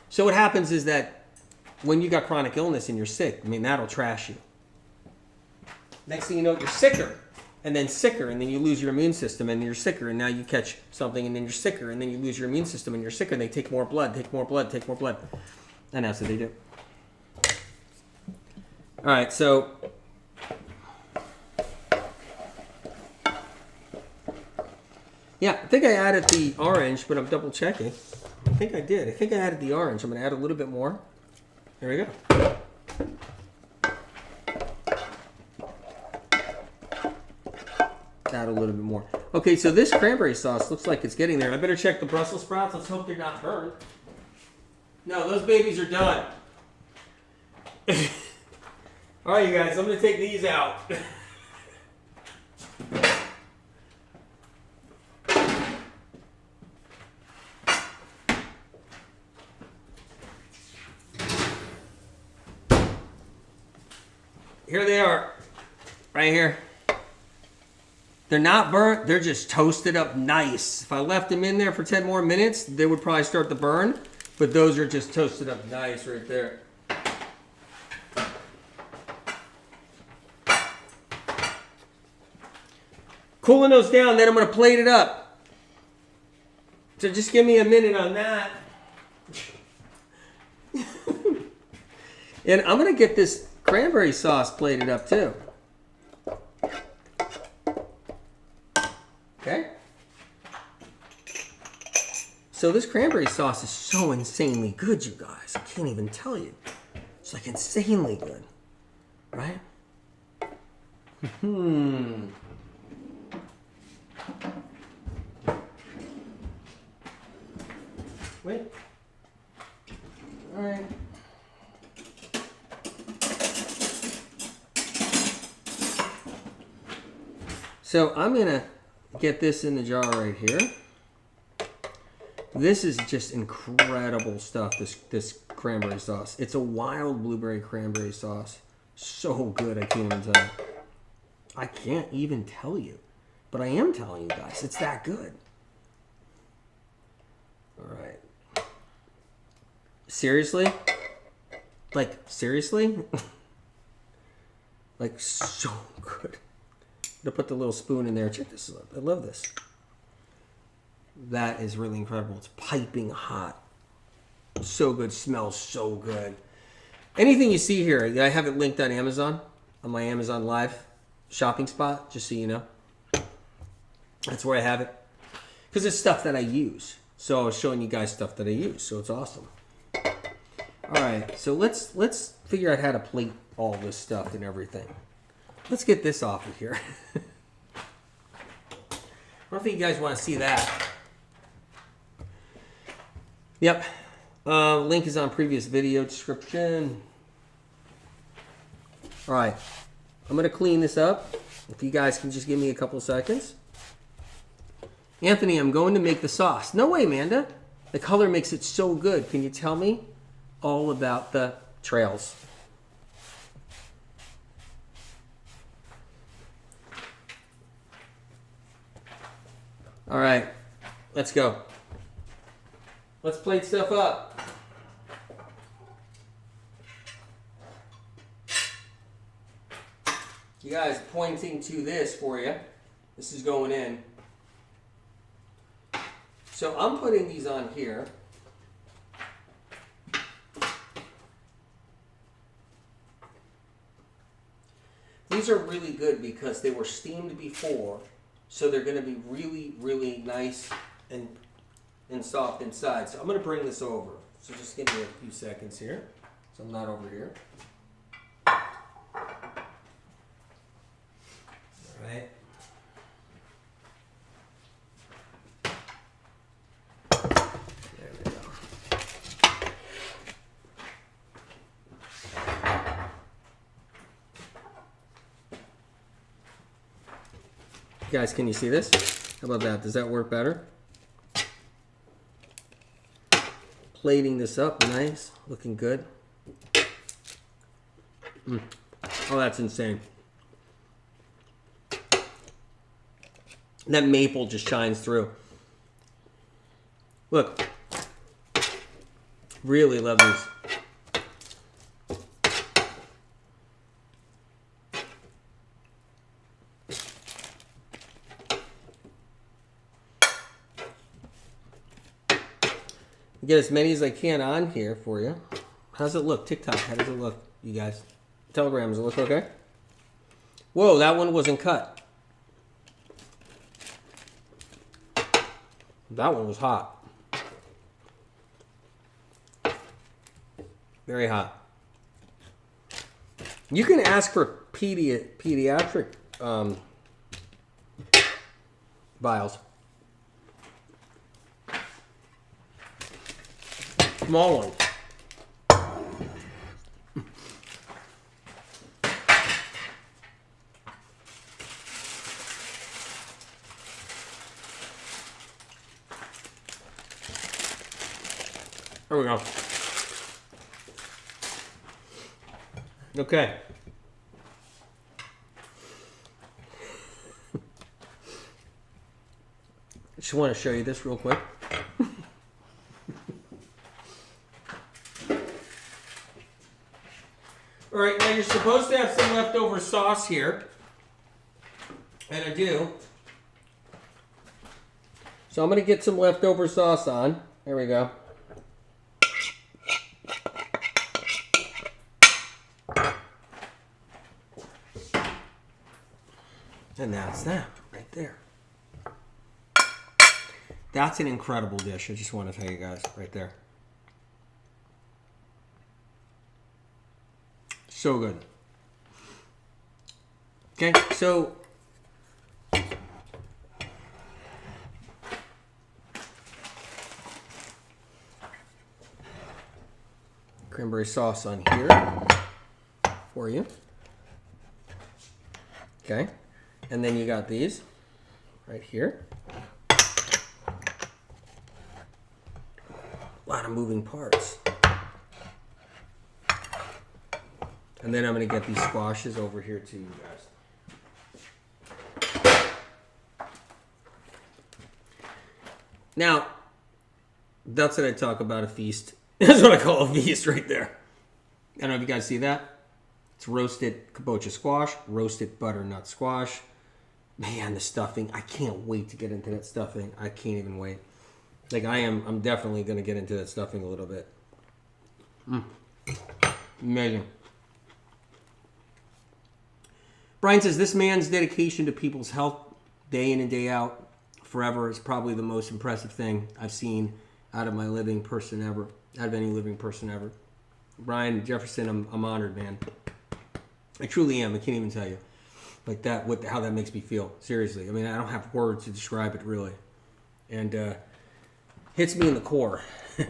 So what happens is that when you got chronic illness and you're sick, I mean, that'll trash you. Next thing you know, you're sicker, and then you lose your immune system, and you're sicker, and now you catch something, and then you're sicker, and then you lose your immune system, and you're sicker, and they take more blood. And that's what they do. All right, so yeah, I think I added the orange, but I'm double checking. I think I did. I think I added the orange. I'm going to add a little bit more. There we go. Add a little bit more. Okay, so this cranberry sauce looks like it's getting there. I better check the Brussels sprouts. Let's hope they're not burned. No, those babies are done. All right, you guys, I'm going to take these out. Here they are, right here. They're not burnt, they're just toasted up nice. If I left them in there for 10 more minutes, they would probably start to burn, but those are just toasted up nice right there. Cooling those down, then I'm gonna plate it up. So just give me a minute on that. And I'm gonna get this cranberry sauce plated up too. Okay? So this cranberry sauce is so insanely good, you guys. I can't even tell you. It's like insanely good. Right? Wait. All right. So I'm gonna get this in the jar right here. This is just incredible stuff, this cranberry sauce. It's a wild blueberry cranberry sauce. So good, I can't even tell you. I can't even tell you. But I am telling you guys, it's that good. All right. Seriously? Like, seriously? Like, so good. I'm gonna put the little spoon in there. Check this out. I love this. That is really incredible. It's piping hot. So good. Smells so good. Anything you see here, I have it linked on Amazon, on my Amazon Live shopping spot, just so you know. That's where I have it. Because it's stuff that I use. So I was showing you guys stuff that I use. So it's awesome. All right. So let's figure out how to plate all this stuff and everything. Let's get this off of here. I don't think you guys want to see that. Yep. Link is on previous video description. All right. I'm going to clean this up. If you guys can just give me a couple seconds. Anthony, I'm going to make the sauce. No way, Amanda. The color makes it so good. Can you tell me all about the trails? All right. Let's go. Let's plate stuff up. You guys, pointing to this for you. This is going in. So I'm putting these on here. These are really good because they were steamed before, so they're going to be really, really nice and soft inside. So I'm going to bring this over. So just give me a few seconds here. So I'm not over here. All right. There we go. Guys, can you see this? How about that? Does that work better? Plating this up, nice, looking good. Oh, that's insane. That maple just shines through. Look, really love these. Get as many as I can on here for you. How's it look? TikTok, how does it look, you guys? Telegram, does it look okay? Whoa, that one wasn't cut. That one was hot. Very hot. You can ask for pediatric vials. Small one. There we go. Okay. I just want to show you this real quick. All right, now you're supposed to have some leftover sauce here. And I do. So I'm going to get some leftover sauce on. There we go. And that's that right there. That's an incredible dish. I just want to tell you guys right there. So good. Okay, so cranberry sauce on here for you. Okay, And then you got these right here. A lot of moving parts. And then I'm going to get these squashes over here to you guys. Now, that's what I talk about a feast. That's what I call a feast right there. I don't know if you guys see that. It's roasted kabocha squash, roasted butternut squash. Man, the stuffing. I can't wait to get into that stuffing. I can't even wait. Like I'm definitely going to get into that stuffing a little bit. Amazing. Brian says, this man's dedication to people's health day in and day out forever is probably the most impressive thing I've seen out of my living person ever. Out of any living person ever. Brian Jefferson, I'm honored, man. I truly am. I can't even tell you. Like that, how that makes me feel. Seriously. I mean, I don't have words to describe it, really. And hits me in the core. And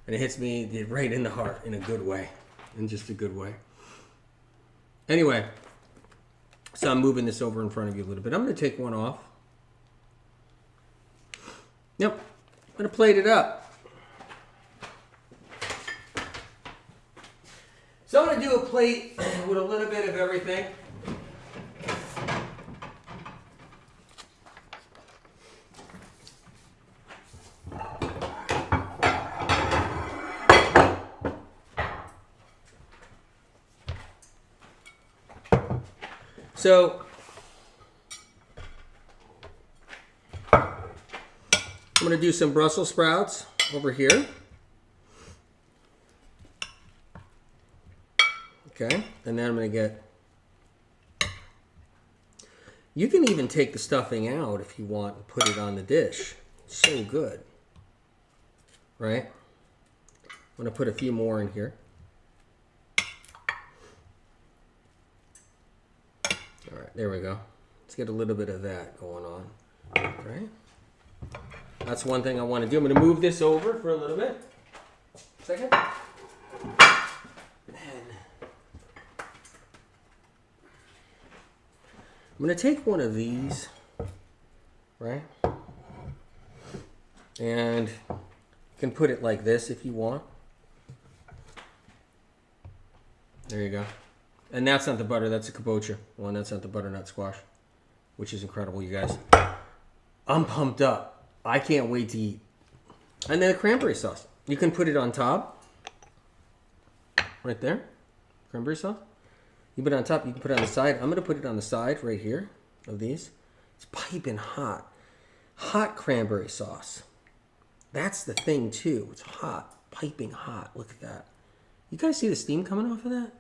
it hits me right in the heart in a good way. In just a good way. Anyway. So I'm moving this over in front of you a little bit. I'm going to take one off. Yep. I'm going to plate it up. So I'm going to do a plate with a little bit of everything. So I'm going to do some Brussels sprouts over here. Okay, and then I'm going to get, you can even take the stuffing out if you want and put it on the dish. It's so good, right? I'm going to put a few more in here. All right, there we go. Let's get a little bit of that going on, right? That's one thing I want to do. I'm going to move this over for a little bit. Second. I'm going to take one of these, right? And you can put it like this if you want. There you go. And that's not the butter, that's a kabocha one. That's not the butternut squash, which is incredible, you guys. I'm pumped up. I can't wait to eat. And then the cranberry sauce. You can put it on top. Right there. Cranberry sauce. You put it on top, you can put it on the side. I'm going to put it on the side right here of these. It's piping hot. Hot cranberry sauce. That's the thing too. It's hot. Piping hot. Look at that. You guys see the steam coming off of that?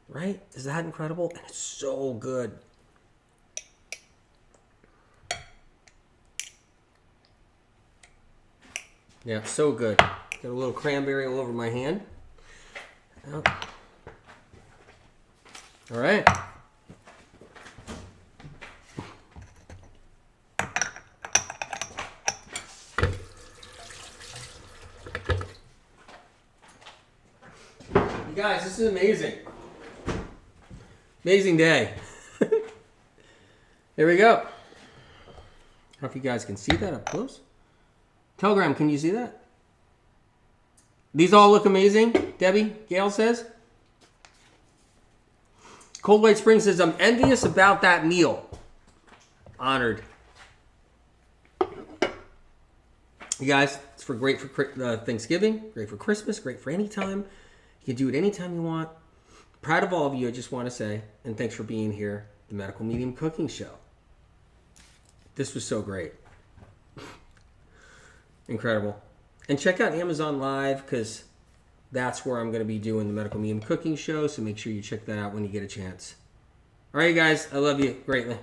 Right? Is that incredible? And it's so good. Yeah, so good. Got a little cranberry all over my hand. Yep. All right. You guys, this is amazing. Amazing day. There we go. I don't know if you guys can see that up close. Telegram, can you see that? These all look amazing, Debbie, Gail says. Cold White Spring says, I'm envious about that meal. Honored. You guys, it's great for Thanksgiving, great for Christmas, great for any time. You can do it anytime you want. Proud of all of you, I just want to say, and thanks for being here, the Medical Medium Cooking Show. This was so great. Incredible. And check out Amazon Live, because that's where I'm going to be doing the Medical Medium Cooking Show, so make sure you check that out when you get a chance. All right, you guys, I love you greatly.